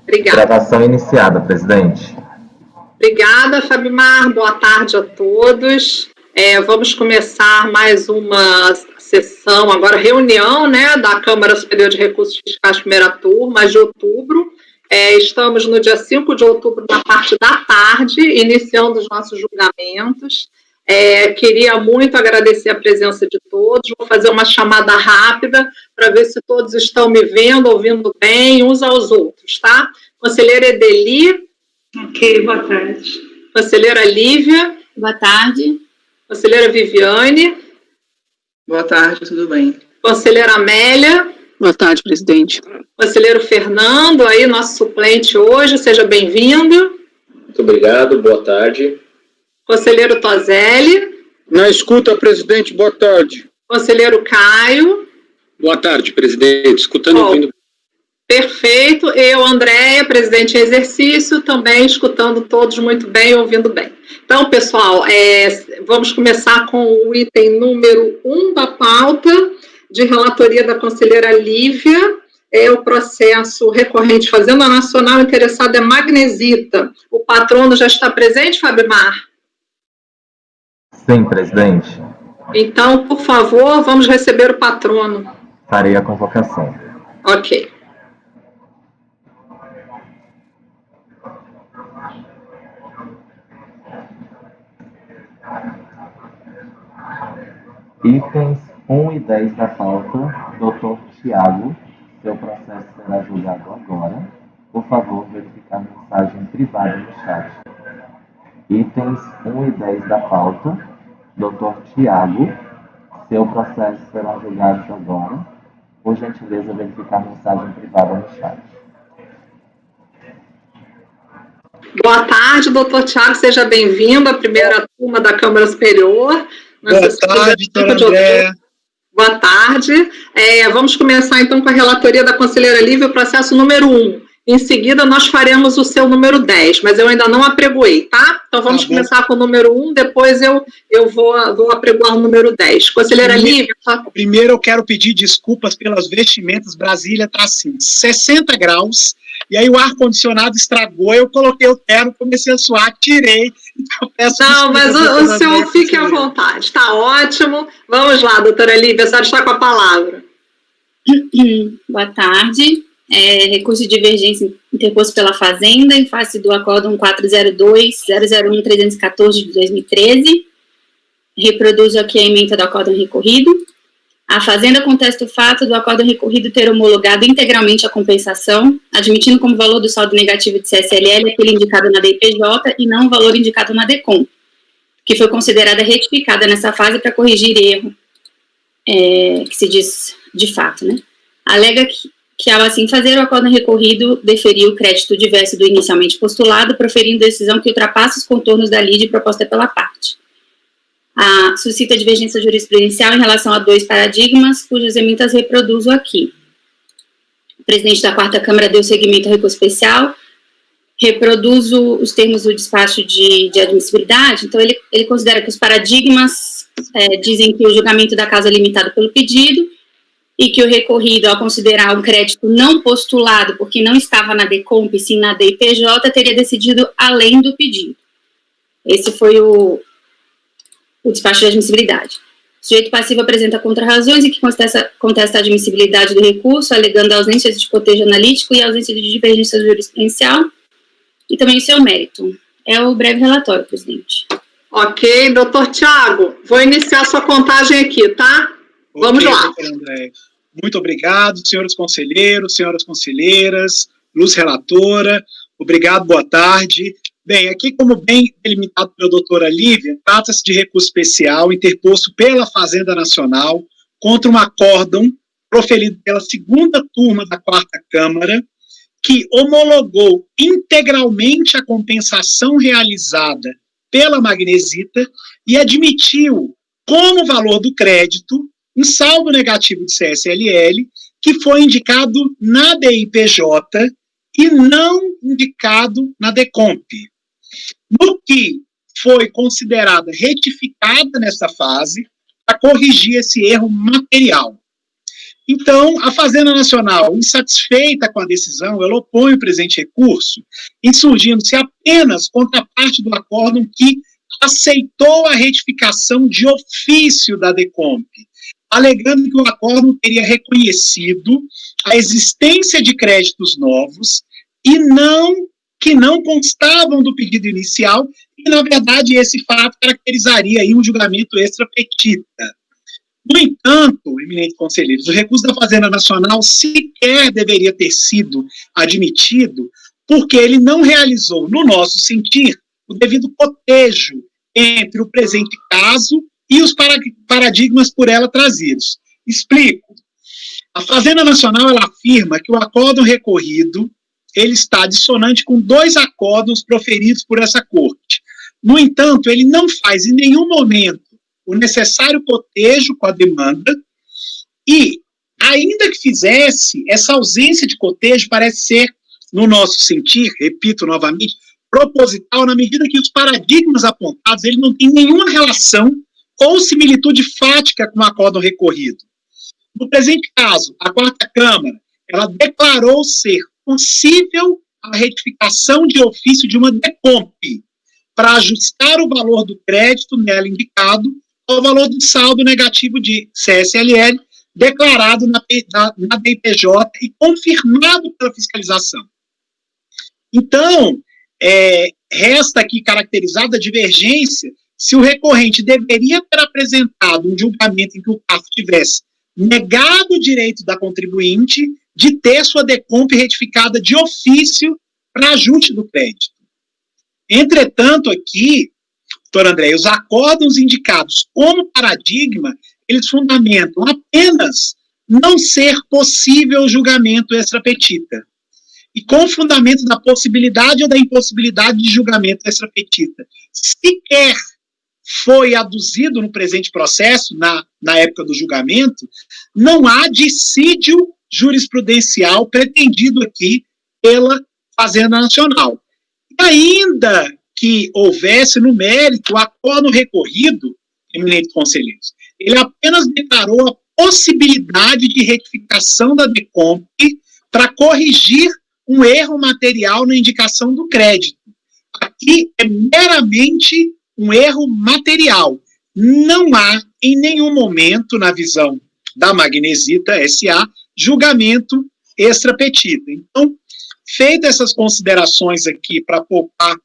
Obrigada. Gravação iniciada, presidente. Obrigada, Fabimar. Boa tarde a todos. Vamos começar mais uma sessão, agora reunião, né, da Câmara Superior de Recursos Fiscais, primeira turma, de outubro. Estamos no dia 5 de outubro, na parte da tarde, iniciando os nossos julgamentos. Queria muito agradecer a presença de todos. Vou fazer uma chamada rápida para ver se todos estão me vendo, ouvindo bem, uns aos outros, tá? Conselheira Edeli. Ok, boa tarde. Conselheira Lívia. Boa tarde. Conselheira Viviane. Boa tarde, tudo bem. Conselheira Amélia. Boa tarde, presidente. Conselheiro Fernando, aí, nosso suplente hoje, seja bem-vindo. Muito obrigado, boa tarde. Conselheiro Tozelli. Na escuta, presidente, boa tarde. Conselheiro Caio. Boa tarde, presidente, escutando e ouvindo. Perfeito. Eu, Andréia, presidente em exercício, também escutando todos muito bem, ouvindo bem. Então, pessoal, vamos começar com o item número 1 da pauta, de relatoria da conselheira Lívia, o processo recorrente Fazenda Nacional, interessado é Magnesita. O patrono já está presente, Fabimar? Sim, presidente. Então, por favor, vamos receber o patrono. Farei a convocação. Ok. Itens 1 e 10 da pauta, Dr. Tiago, seu processo será julgado agora. Por favor, verificar a mensagem privada no chat. Itens 1 e 10 da pauta, Dr. Tiago, seu processo será julgado agora. Por gentileza, verificar a mensagem privada no chat. Boa tarde, doutor Tiago, seja bem-vindo à primeira turma da Câmara Superior. Boa tarde, doutora Andréia. Boa tarde. Vamos começar, então, com a relatoria da conselheira Lívia, o processo número 1. Em seguida, nós faremos o seu número 10, mas eu ainda não apregoei, tá? Então, vamos começar com o número 1, depois eu vou apregoar o número 10. Conselheira Lívia... Primeiro, eu quero pedir desculpas pelas vestimentas. Brasília está assim, 60 graus, e aí o ar-condicionado estragou, eu coloquei o terno, comecei a suar, tirei. Então, não, mas o senhor fique à vontade, está ótimo. Vamos lá, doutora Lívia, a senhora está com a palavra. Boa tarde. Recurso de divergência interposto pela Fazenda em face do Acórdão 402.001.314 de 2013. Reproduzo aqui a ementa do Acórdão recorrido. A Fazenda contesta o fato do Acórdão recorrido ter homologado integralmente a compensação, admitindo como valor do saldo negativo de CSLL aquele indicado na DIPJ e não o valor indicado na DECOM, que foi considerada retificada nessa fase para corrigir erro, que se diz de fato, né? Alega que ao assim fazer, o acórdão recorrido deferiu o crédito diverso do inicialmente postulado, proferindo decisão que ultrapassa os contornos da lide proposta pela parte. Suscita divergência jurisprudencial em relação a 2 paradigmas, cujas ementas reproduzo aqui. O presidente da 4ª Câmara deu seguimento ao recurso especial, reproduzo os termos do despacho de admissibilidade. Então, ele considera que os paradigmas dizem que o julgamento da causa é limitado pelo pedido, e que o recorrido, ao considerar um crédito não postulado, porque não estava na DECOMP, sim na DIPJ, teria decidido além do pedido. Esse foi o despacho de admissibilidade. O sujeito passivo apresenta contrarrazões e que contesta a admissibilidade do recurso, alegando a ausência de cotejo analítico e a ausência de divergência jurisprudencial, e também o seu mérito. É o breve relatório, presidente. Ok, doutor Tiago, vou iniciar sua contagem aqui, tá? Vamos lá. Muito obrigado, senhores conselheiros, senhoras conselheiras, luz relatora, obrigado, boa tarde. Bem, aqui, como bem delimitado pela doutora Lívia, trata-se de recurso especial interposto pela Fazenda Nacional contra um acórdão proferido pela 2ª turma da 4ª Câmara, que homologou integralmente a compensação realizada pela Magnesita e admitiu como valor do crédito um saldo negativo de CSLL que foi indicado na DIPJ e não indicado na DECOMP. No que foi considerada retificada nessa fase para corrigir esse erro material. Então, a Fazenda Nacional, insatisfeita com a decisão, ela opõe o presente recurso, insurgindo-se apenas contra a parte do acórdão que aceitou a retificação de ofício da DECOMP, alegando que o acórdão teria reconhecido a existência de créditos novos e que não constavam do pedido inicial, e, na verdade, esse fato caracterizaria aí um julgamento extra-petita. No entanto, eminentes conselheiros, o recurso da Fazenda Nacional sequer deveria ter sido admitido, porque ele não realizou, no nosso sentir, o devido cotejo entre o presente caso e os paradigmas por ela trazidos. Explico. A Fazenda Nacional, ela afirma que o acórdão recorrido, ele está dissonante com 2 acórdãos proferidos por essa corte. No entanto, ele não faz em nenhum momento o necessário cotejo com a demanda e, ainda que fizesse, essa ausência de cotejo parece ser, no nosso sentir, repito novamente, proposital, na medida que os paradigmas apontados, ele não tem nenhuma relação ou similitude fática com o acórdão recorrido. No presente caso, a 4ª Câmara, ela declarou ser possível a retificação de ofício de uma DECOMP para ajustar o valor do crédito nela indicado ao valor do saldo negativo de CSLL declarado na DIPJ e confirmado pela fiscalização. Então, resta aqui caracterizada a divergência se o recorrente deveria ter apresentado um julgamento em que o CAF tivesse negado o direito da contribuinte de ter sua DECOMP retificada de ofício para ajuste do crédito. Entretanto, aqui, doutor André, os acórdãos indicados como paradigma, eles fundamentam apenas não ser possível o julgamento extra-petita. E com o fundamento da possibilidade ou da impossibilidade de julgamento extra-petita, sequer foi aduzido no presente processo, na época do julgamento, não há dissídio jurisprudencial pretendido aqui pela Fazenda Nacional. E ainda que houvesse no mérito o acórdão recorrido, eminentes conselheiros, ele apenas declarou a possibilidade de retificação da DECOMP para corrigir um erro material na indicação do crédito. Aqui é meramente um erro material. Não há, em nenhum momento, na visão da Magnesita S.A., julgamento extra-petita. Então, feitas essas considerações aqui para poupar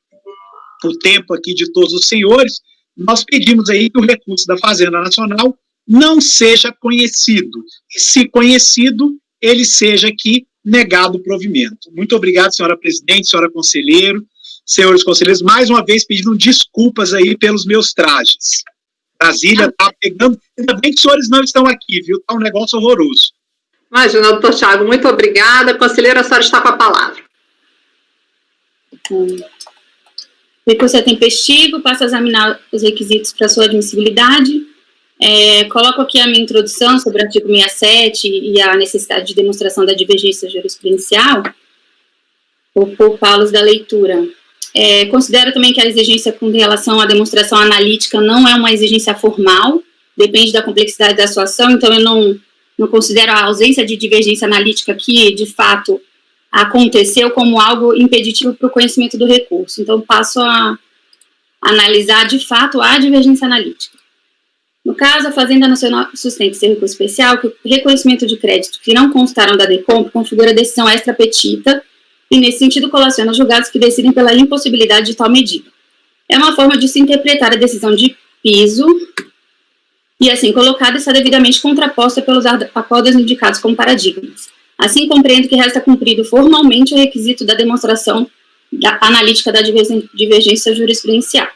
o tempo aqui de todos os senhores, nós pedimos aí que o recurso da Fazenda Nacional não seja conhecido. E, se conhecido, ele seja aqui negado o provimento. Muito obrigado, senhora presidente, senhora conselheiro, senhores conselheiros, mais uma vez pedindo desculpas aí pelos meus trajes. Brasília está pegando, ainda bem que os senhores não estão aqui, viu? Está um negócio horroroso. Imagina, doutor Thiago, muito obrigada. Conselheira, a senhora está com a palavra. O recurso é tempestivo, passo a examinar os requisitos para sua admissibilidade. Coloco aqui a minha introdução sobre o artigo 67 e a necessidade de demonstração da divergência jurisprudencial. Vou poupá-los da leitura. Considero também que a exigência com relação à demonstração analítica não é uma exigência formal, depende da complexidade da sua ação, então eu não considero a ausência de divergência analítica que, de fato, aconteceu como algo impeditivo para o conhecimento do recurso. Então, passo a analisar, de fato, a divergência analítica. No caso, a Fazenda Nacional sustenta esse recurso especial que o reconhecimento de crédito que não constaram da DECOMP configura decisão extra-petita e, nesse sentido, colaciona julgados que decidem pela impossibilidade de tal medida. É uma forma de se interpretar a decisão de piso e, assim colocada, está devidamente contraposta pelos acórdãos indicados como paradigmas. Assim, compreendo que resta cumprido formalmente o requisito da demonstração analítica da divergência jurisprudencial.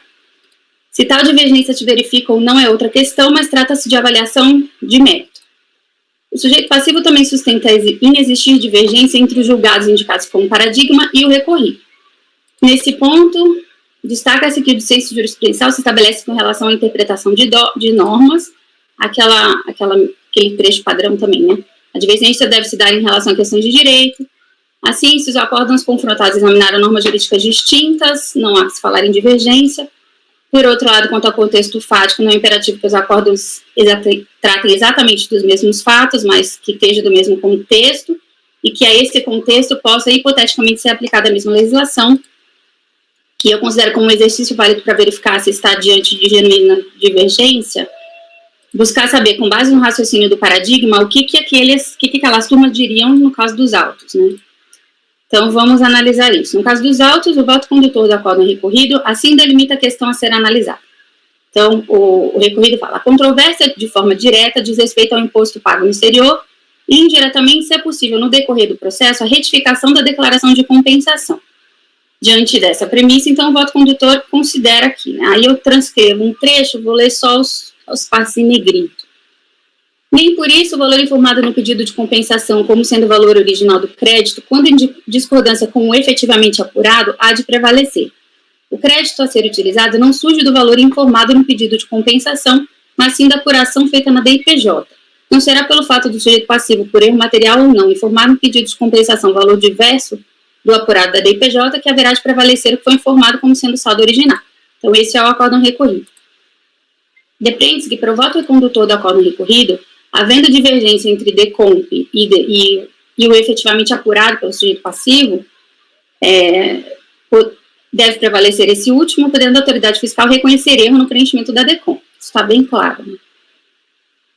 Se tal divergência se verifica ou não é outra questão, mas trata-se de avaliação de mérito. O sujeito passivo também sustenta inexistir divergência entre os julgados indicados como paradigma e o recorrido. Nesse ponto, destaca-se que o dissenso jurisprudencial se estabelece com relação à interpretação de normas, aquele trecho padrão também, né? A divergência deve se dar em relação a questões de direito. Assim, se os acórdãos confrontados examinaram normas jurídicas distintas, não há que se falar em divergência. Por outro lado, quanto ao contexto fático, não é imperativo que os acordos tratem exatamente dos mesmos fatos, mas que esteja do mesmo contexto, e que a esse contexto possa hipoteticamente ser aplicada a mesma legislação, que eu considero como um exercício válido para verificar se está diante de genuína divergência, buscar saber, com base no raciocínio do paradigma, o que aquelas turmas diriam no caso dos autos, né? Então, vamos analisar isso. No caso dos autos, o voto condutor do acórdão recorrido assim delimita a questão a ser analisada. Então, o recorrido fala, a controvérsia, de forma direta, diz respeito ao imposto pago no exterior e, indiretamente, se é possível, no decorrer do processo, a retificação da declaração de compensação. Diante dessa premissa, então, o voto condutor considera aqui, né? Aí eu transcrevo um trecho, vou ler só os partes em negrito. Nem por isso o valor informado no pedido de compensação como sendo o valor original do crédito, quando em discordância com o efetivamente apurado, há de prevalecer. O crédito a ser utilizado não surge do valor informado no pedido de compensação, mas sim da apuração feita na DIPJ. Não será pelo fato do sujeito passivo, por erro material ou não, informar no pedido de compensação valor diverso do apurado da DIPJ que haverá de prevalecer o que foi informado como sendo o saldo original. Então, esse é o acórdão recorrido. Depreende-se que, para o voto condutor do acórdão recorrido, havendo divergência entre decomp e o efetivamente apurado pelo sujeito passivo, deve prevalecer esse último, podendo a autoridade fiscal reconhecer erro no preenchimento da decomp. Isso está bem claro, né?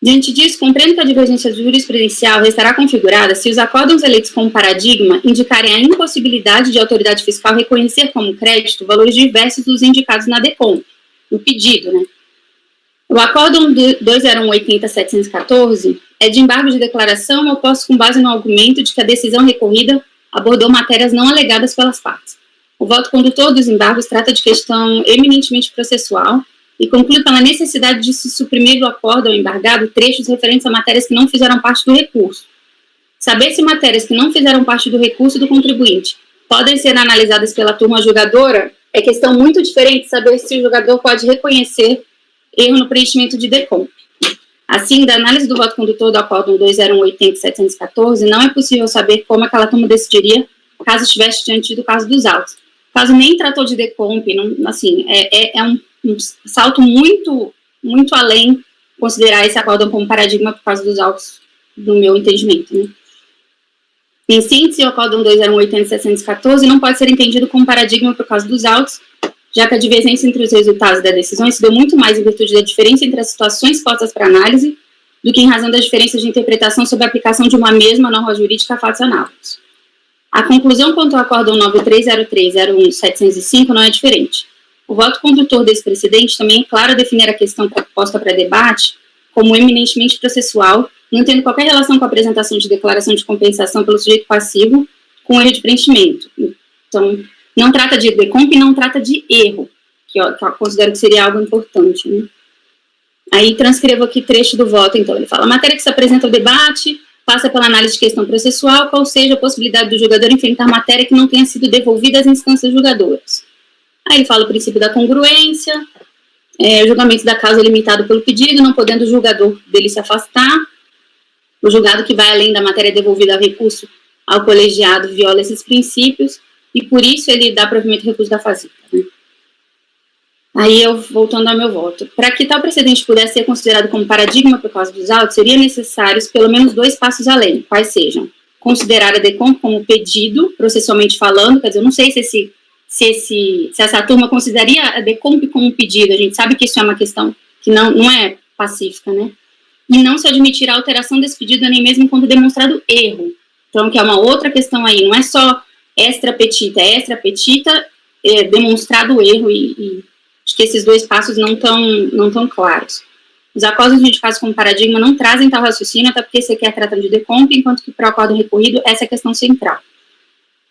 Diante disso, compreendo que a divergência jurisprudencial restará configurada se os acórdãos eleitos como paradigma indicarem a impossibilidade de a autoridade fiscal reconhecer como crédito valores diversos dos indicados na decomp, no pedido, né? O acórdão 201.80.714 é de embargo de declaração oposto com base no argumento de que a decisão recorrida abordou matérias não alegadas pelas partes. O voto condutor dos embargos trata de questão eminentemente processual e conclui pela necessidade de se suprimir do acórdão embargado trechos referentes a matérias que não fizeram parte do recurso. Saber se matérias que não fizeram parte do recurso do contribuinte podem ser analisadas pela turma julgadora é questão muito diferente de saber se o julgador pode reconhecer erro no preenchimento de decomp. Assim, da análise do voto condutor do acórdão 201.80.714, não é possível saber como aquela turma decidiria caso estivesse diante do caso dos autos. O caso nem tratou de decomp, não, assim, é um salto muito, muito além considerar esse acórdão como paradigma por causa dos autos, no meu entendimento, né? Em síntese, o acórdão 201.80.714 não pode ser entendido como paradigma por causa dos autos, já que a divergência entre os resultados das decisões se deu muito mais em virtude da diferença entre as situações postas para análise do que em razão das diferenças de interpretação sobre a aplicação de uma mesma norma jurídica a fatos análogos. A conclusão quanto ao acórdão 930301.705 não é diferente. O voto condutor desse precedente também é claro a definir a questão proposta para debate como eminentemente processual, não tendo qualquer relação com a apresentação de declaração de compensação pelo sujeito passivo com erro de preenchimento. Então, não trata de decomp e não trata de erro, que eu considero que seria algo importante, né? Aí transcrevo aqui trecho do voto, então. Ele fala, a matéria que se apresenta ao debate passa pela análise de questão processual, qual seja a possibilidade do julgador enfrentar matéria que não tenha sido devolvida às instâncias julgadoras. Aí ele fala o princípio da congruência, o julgamento da causa é limitado pelo pedido, não podendo o julgador dele se afastar. O julgado que vai além da matéria devolvida ao recurso ao colegiado viola esses princípios, e por isso ele dá provimento ao recurso da fazenda, né? Aí eu, voltando ao meu voto, para que tal precedente pudesse ser considerado como paradigma por causa dos autos, seriam necessários pelo menos 2 passos além, quais sejam, considerar a decomp como pedido, processualmente falando, quer dizer, eu não sei se essa turma consideraria a decomp como pedido, a gente sabe que isso é uma questão que não é pacífica, né? E não se admitir a alteração desse pedido nem mesmo quando demonstrado erro. Então, que é uma outra questão aí, não é só extra petita, demonstrado o erro, e acho que esses 2 passos não tão claros. Os acordos indicados como paradigma não trazem tal raciocínio, até porque você quer tratar de decomp, enquanto que para o acórdão recorrido, essa é a questão central.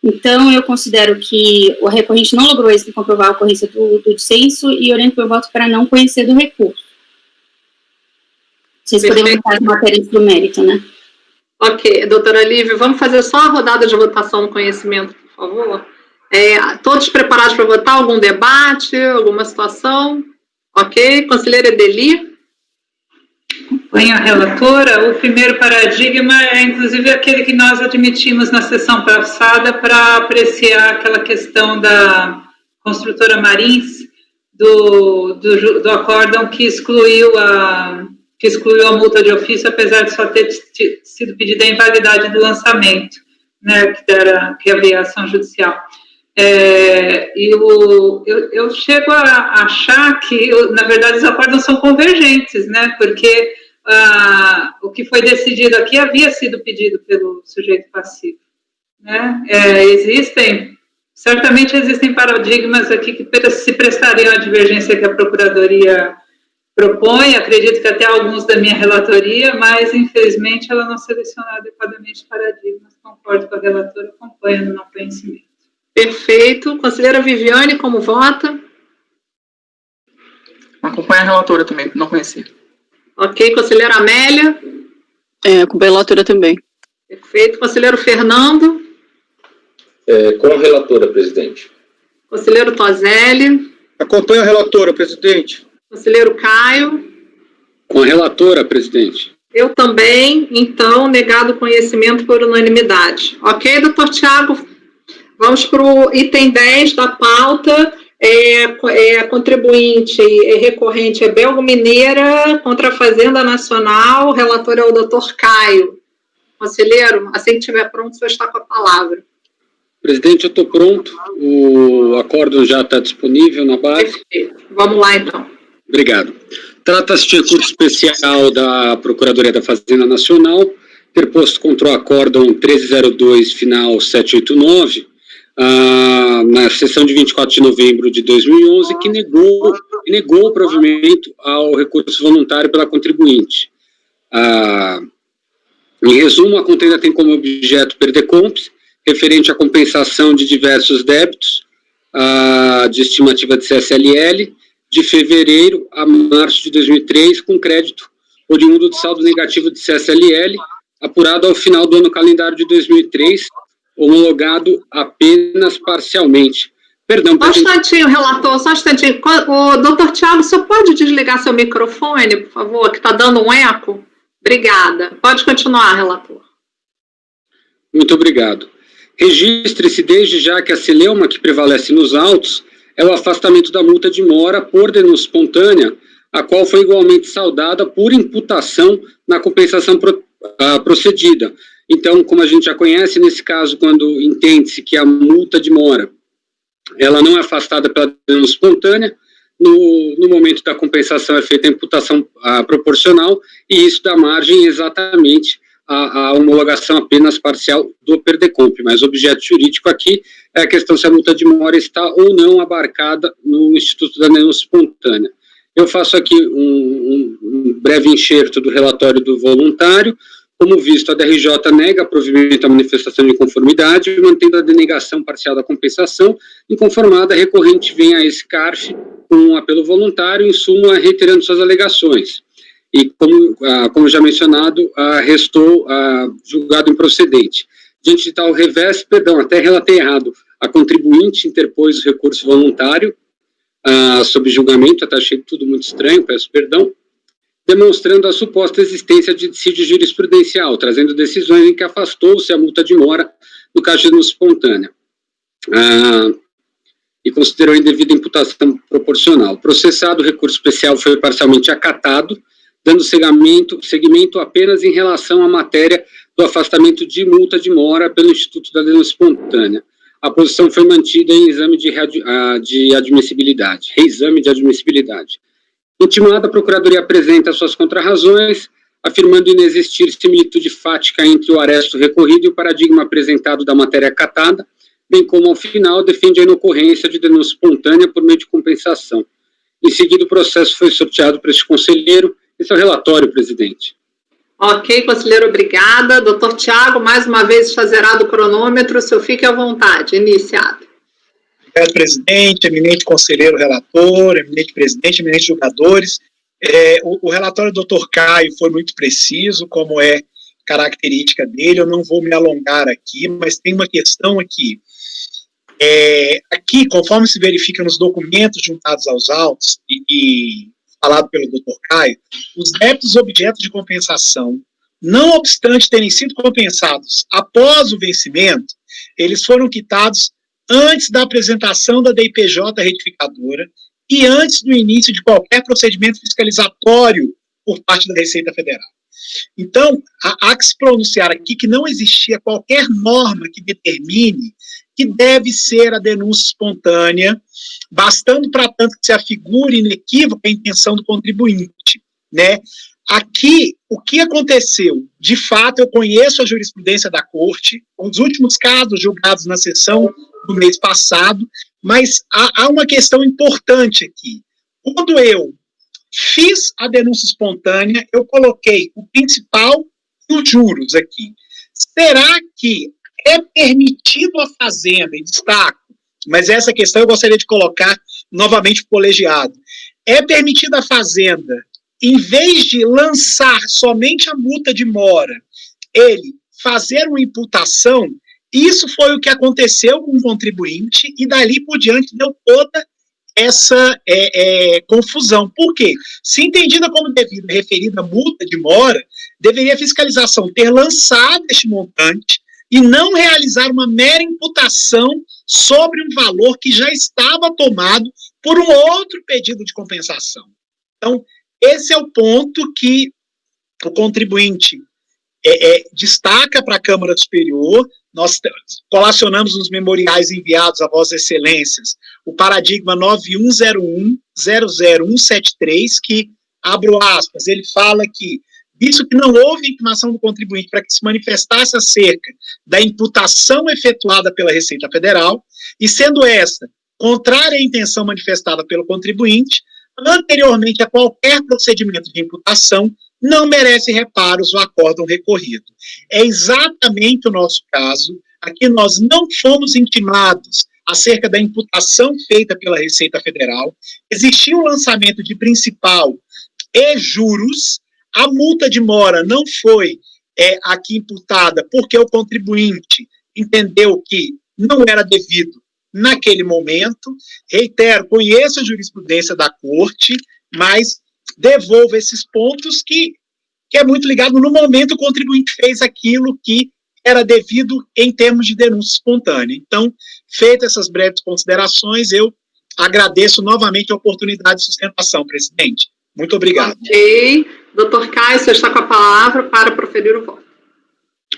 Então, eu considero que o recorrente não logrou êxito em comprovar a ocorrência do dissenso e oriento meu voto para não conhecer do recurso. Vocês podem votar as matérias do mérito, né? Ok, doutora Lívia, vamos fazer só a rodada de votação no conhecimento, por favor. Todos preparados para votar? Algum debate, alguma situação? Ok, conselheira Edeli. Acompanho a relatora. O primeiro paradigma é, inclusive, aquele que nós admitimos na sessão passada para apreciar aquela questão da construtora Marins, do acórdão que excluiu a multa de ofício, apesar de só ter sido pedida a invalidade do lançamento, né, que havia ação judicial. Eu chego a achar que, na verdade, os acórdãos são convergentes, né, porque o que foi decidido aqui havia sido pedido pelo sujeito passivo, né? Certamente existem paradigmas aqui que se prestariam à divergência que a Procuradoria propõe, acredito que até alguns da minha relatoria, mas, infelizmente, ela não selecionou adequadamente paradigmas. Concordo com a relatora, acompanho no não conhecimento. Perfeito. Conselheira Viviane, como vota? Acompanho a relatora também, não conheci. Ok. Conselheira Amélia? Acompanho a relatora também. Perfeito. Conselheiro Fernando? Com a relatora, presidente. Conselheiro Toselli? Acompanho a relatora, presidente. Conselheiro Caio? Com a relatora, presidente. Eu também, então, negado conhecimento por unanimidade. Ok, doutor Tiago? Vamos para o item 10 da pauta. Contribuinte recorrente é Belgo Mineira contra a Fazenda Nacional. O relator é o doutor Caio. Conselheiro, assim que estiver pronto, o senhor está com a palavra. Presidente, eu estou pronto. O acórdão já está disponível na base. Perfeito. Vamos lá, então. Obrigado. Trata-se de recurso especial da Procuradoria da Fazenda Nacional, interposto contra o acórdão 1302, final 789, na sessão de 24 de novembro de 2011, que negou o provimento ao recurso voluntário pela contribuinte. Em resumo, a contenda tem como objeto perdecompes, referente à compensação de diversos débitos de estimativa de CSLL, de fevereiro a março de 2003, com crédito oriundo do saldo negativo de CSLL, apurado ao final do ano calendário de 2003, homologado apenas parcialmente. Perdão, só um instantinho, relator, só um instantinho. O doutor Tiago, você pode desligar seu microfone, por favor, que está dando um eco? Obrigada. Pode continuar, relator. Muito obrigado. Registre-se desde já que a celeuma que prevalece nos autos é o afastamento da multa de mora por denúncia espontânea, a qual foi igualmente saudada por imputação na compensação procedida. Então, como a gente já conhece, nesse caso, quando entende-se que a multa de mora ela não é afastada pela denúncia espontânea, no momento da compensação é feita a imputação proporcional, e isso dá margem exatamente a homologação apenas parcial do PERDECOMP, mas o objeto jurídico aqui é a questão se a multa de mora está ou não abarcada no Instituto da Denúncia Espontânea. Eu faço aqui um breve enxerto do relatório do voluntário. Como visto, a DRJ nega provimento à manifestação de conformidade, mantendo a denegação parcial da compensação, inconformada, a recorrente vem a esse CARF com um apelo voluntário, em suma, reiterando suas alegações. E, como já mencionado, restou julgado improcedente. Diante de tal revés, até relatei errado, a contribuinte interpôs o recurso voluntário sob julgamento, até achei tudo muito estranho, peço perdão, demonstrando a suposta existência de dissídio jurisprudencial, trazendo decisões em que afastou-se a multa de mora no caso de denúncia espontânea, e considerou indevida imputação proporcional. Processado, o recurso especial foi parcialmente acatado, dando seguimento apenas em relação à matéria do afastamento de multa de mora pelo Instituto da Denúncia Espontânea. A posição foi mantida em exame de admissibilidade, reexame de admissibilidade. Intimada, a Procuradoria apresenta suas contrarrazões, afirmando inexistir similitude fática entre o aresto recorrido e o paradigma apresentado da matéria acatada, bem como, ao final, defende a inocorrência de denúncia espontânea por meio de compensação. Em seguida, o processo foi sorteado para este conselheiro. Esse é o relatório, presidente. Ok, conselheiro, obrigada. Doutor Tiago, mais uma vez está zerado o cronômetro, o senhor fique à vontade, iniciado. Obrigado, presidente, eminente conselheiro relator, eminente presidente, eminente julgadores. O relatório do doutor Caio foi muito preciso, como é característica dele, eu não vou me alongar aqui, mas tem uma questão aqui. Aqui, conforme se verifica nos documentos juntados aos autos e falado pelo doutor Caio, os débitos objeto de compensação, não obstante terem sido compensados após o vencimento, eles foram quitados antes da apresentação da DIPJ retificadora e antes do início de qualquer procedimento fiscalizatório por parte da Receita Federal. Então, há que se pronunciar aqui que não existia qualquer norma que determine que deve ser a denúncia espontânea, bastando para tanto que se afigure inequívoca a intenção do contribuinte, né? Aqui, o que aconteceu? De fato, eu conheço a jurisprudência da Corte, os últimos casos julgados na sessão do mês passado, mas há uma questão importante aqui. Quando eu fiz a denúncia espontânea, eu coloquei o principal e os juros aqui. Será que é permitido à Fazenda, e destaco, mas essa questão eu gostaria de colocar novamente para o colegiado, é permitido à Fazenda, em vez de lançar somente a multa de mora, ele fazer uma imputação? Isso foi o que aconteceu com o contribuinte, e dali por diante deu toda essa confusão. Por quê? Se entendida como devida referida à multa de mora, deveria a fiscalização ter lançado este montante e não realizar uma mera imputação sobre um valor que já estava tomado por um outro pedido de compensação. Então, esse é o ponto que o contribuinte destaca para a Câmara Superior. Nós colacionamos nos memoriais enviados a Vossas Excelências o paradigma 9101-00173, que, abro aspas, ele fala que, visto que não houve intimação do contribuinte para que se manifestasse acerca da imputação efetuada pela Receita Federal, e sendo esta contrária à intenção manifestada pelo contribuinte, anteriormente a qualquer procedimento de imputação, não merece reparos o acórdão recorrido. É exatamente o nosso caso. Aqui nós não fomos intimados acerca da imputação feita pela Receita Federal. Existia um lançamento de principal e juros. A multa de mora não foi aqui imputada porque o contribuinte entendeu que não era devido naquele momento. Reitero, conheço a jurisprudência da Corte, mas devolvo esses pontos que é muito ligado no momento o contribuinte fez aquilo que era devido em termos de denúncia espontânea. Então, feitas essas breves considerações, eu agradeço novamente a oportunidade de sustentação, presidente. Muito obrigado. Ok. Doutor Caio, você está com a palavra para proferir o voto.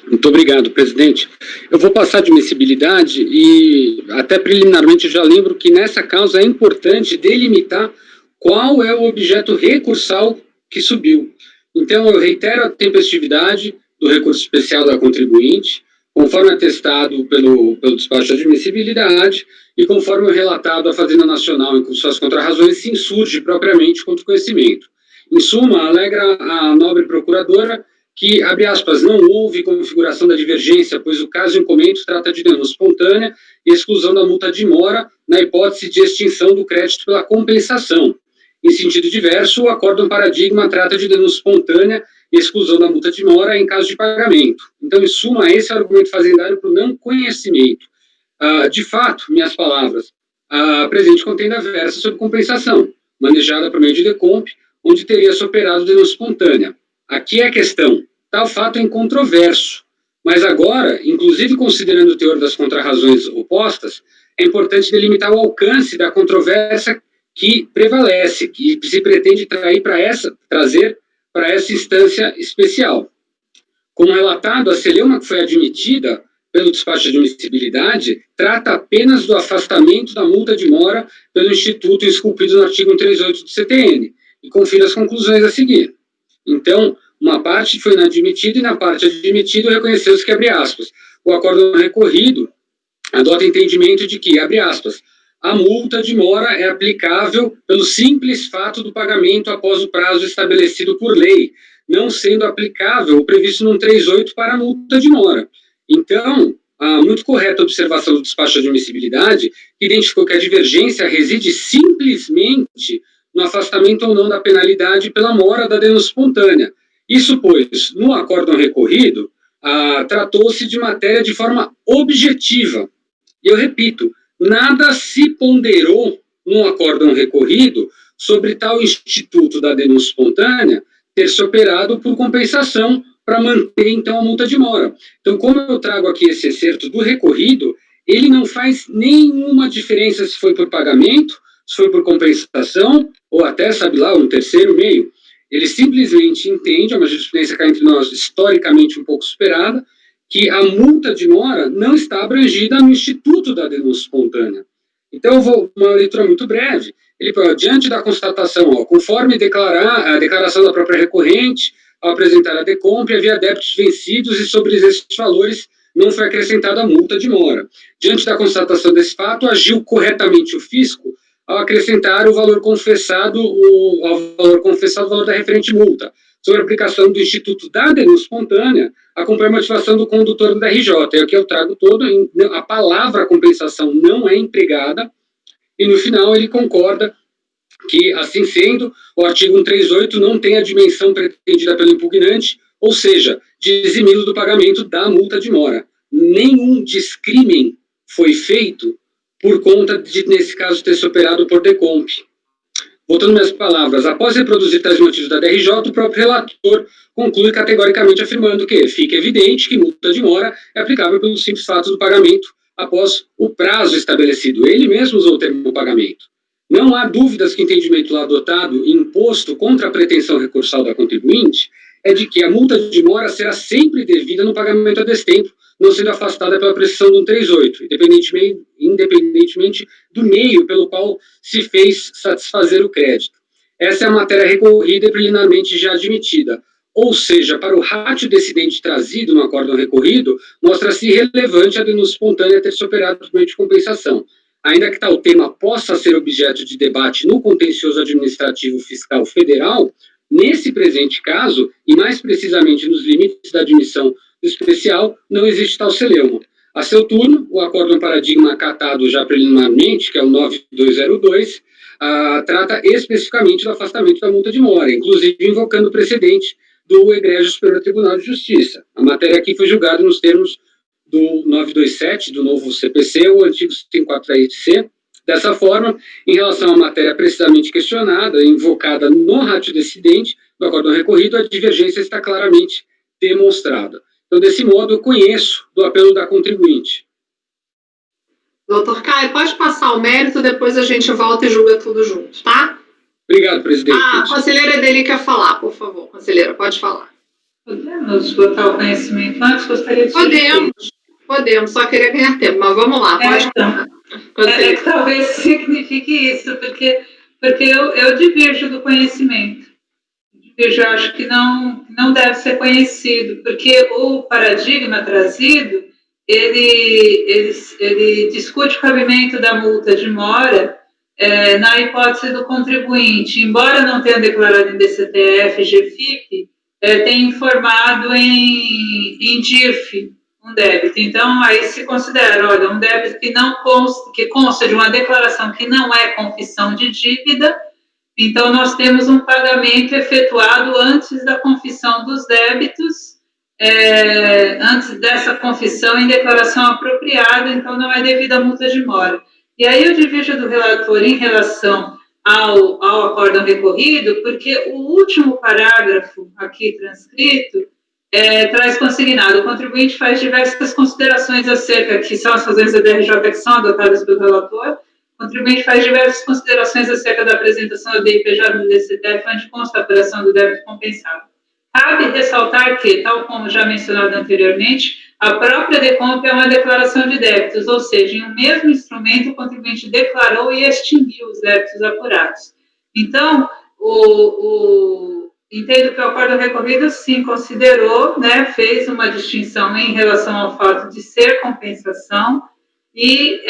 Muito obrigado, presidente. Eu vou passar de admissibilidade e, até preliminarmente, eu já lembro que nessa causa é importante delimitar qual é o objeto recursal que subiu. Então, eu reitero a tempestividade do recurso especial da contribuinte, conforme atestado pelo despacho de admissibilidade e conforme o relatado à Fazenda Nacional em suas contrarrazões se insurge propriamente contra o conhecimento. Em suma, alegra a nobre procuradora que, abre aspas, não houve configuração da divergência, pois o caso em comento trata de denúncia espontânea e exclusão da multa de mora na hipótese de extinção do crédito pela compensação. Em sentido diverso, o acórdão paradigma trata de denúncia espontânea e exclusão da multa de mora em caso de pagamento. Então, em suma, esse é o argumento fazendário para o não conhecimento. De fato, minhas palavras, a presente contenda versa sobre compensação, manejada por meio de decomp, onde teria se operado denúncia espontânea. Aqui é a questão, tal fato é incontroverso, mas agora, inclusive considerando o teor das contrarrazões opostas, é importante delimitar o alcance da controvérsia que prevalece, que se pretende trazer para essa instância especial. Como relatado, a celeuma que foi admitida pelo despacho de admissibilidade trata apenas do afastamento da multa de mora pelo Instituto esculpido no artigo 138 do CTN, e confira as conclusões a seguir. Então, uma parte foi inadmitida e na parte admitida reconheceu-se que, abre aspas, o acórdão recorrido adota entendimento de que, abre aspas, a multa de mora é aplicável pelo simples fato do pagamento após o prazo estabelecido por lei, não sendo aplicável o previsto no 138 para a multa de mora. Então, a muito correta observação do despacho de admissibilidade, que identificou que a divergência reside simplesmente no afastamento ou não da penalidade pela mora da denúncia espontânea. Isso, pois, no acórdão recorrido, tratou-se de matéria de forma objetiva. E eu repito, nada se ponderou no acórdão recorrido sobre tal instituto da denúncia espontânea ter se operado por compensação para manter, então, a multa de mora. Então, como eu trago aqui esse excerto do recorrido, ele não faz nenhuma diferença se foi por pagamento, se foi por compensação, ou até, sabe lá, um terceiro meio. Ele simplesmente entende, é uma jurisprudência cá entre nós historicamente um pouco superada, que a multa de mora não está abrangida no instituto da denúncia espontânea. Então, eu vou uma leitura muito breve. Ele, diante da constatação, conforme declarar a declaração da própria recorrente, ao apresentar a DECOMP, havia débitos vencidos e sobre esses valores não foi acrescentada a multa de mora. Diante da constatação desse fato, agiu corretamente o fisco ao acrescentar o valor confessado, o valor da referente multa, sobre a aplicação do Instituto da Denúncia Espontânea, acompanha a motivação do condutor do RJ. É o que eu trago todo, a palavra compensação não é empregada, e no final ele concorda que, assim sendo, o artigo 138 não tem a dimensão pretendida pelo impugnante, ou seja, de eximi-lo do pagamento da multa de mora. Nenhum descrimen foi feito por conta de, nesse caso, ter se operado por DECOMP. Voltando minhas palavras, após reproduzir tais motivos da DRJ, o próprio relator conclui categoricamente afirmando que fica evidente que multa de mora é aplicável pelo simples fato do pagamento após o prazo estabelecido. Ele mesmo usou o termo pagamento. Não há dúvidas que o entendimento lá adotado e imposto contra a pretensão recursal da contribuinte é de que a multa de mora será sempre devida no pagamento a destempo, não sendo afastada pela prescrição do 138, independentemente do meio pelo qual se fez satisfazer o crédito. Essa é a matéria recorrida e preliminarmente já admitida. Ou seja, para o ratio decidente trazido no acórdão recorrido, mostra-se irrelevante a denúncia espontânea ter se operado por meio de compensação. Ainda que tal tema possa ser objeto de debate no contencioso administrativo fiscal federal, nesse presente caso, e mais precisamente nos limites da admissão do especial, não existe tal celeuma. A seu turno, o acórdão paradigma acatado já preliminarmente, que é o 9202, trata especificamente do afastamento da multa de mora, inclusive invocando o precedente do Egrégio Superior Tribunal de Justiça. A matéria aqui foi julgada nos termos do 927, do novo CPC, o antigo 54C. Dessa forma, em relação à matéria precisamente questionada, invocada no ratio decidente do acórdão recorrido, a divergência está claramente demonstrada. Então, desse modo, eu conheço do apelo da contribuinte. Doutor Caio, pode passar o mérito, depois a gente volta e julga tudo junto, tá? Obrigado, presidente. A conselheira Edeli quer falar, por favor. Conselheira, pode falar. Podemos botar o conhecimento antes? Gostaria de Podemos, só queria ganhar tempo, mas vamos lá, pode falar. Talvez signifique isso, porque eu diverjo do conhecimento. Eu acho que não deve ser conhecido, porque o paradigma trazido, ele discute o cabimento da multa de mora na hipótese do contribuinte, embora não tenha declarado em DCTF, GFIP, tem informado em DIRF um débito. Então, aí se considera, olha, um débito que consta de uma declaração que não é confissão de dívida. Então, nós temos um pagamento efetuado antes da confissão dos débitos, antes dessa confissão em declaração apropriada, então não é devida a multa de mora. E aí eu divido do relator em relação ao acórdão recorrido, porque o último parágrafo aqui transcrito traz consignado: o contribuinte faz diversas considerações acerca, que são as razões da DRJ que são adotadas pelo relator. O contribuinte faz diversas considerações acerca da apresentação da DIPJ no DCTF, onde consta a operação do débito compensado. Cabe ressaltar que, tal como já mencionado anteriormente, a própria DECOMP é uma declaração de débitos, ou seja, em um mesmo instrumento, o contribuinte declarou e extinguiu os débitos apurados. Então, entendo que o acórdão recorrido, sim, considerou, fez uma distinção em relação ao fato de ser compensação e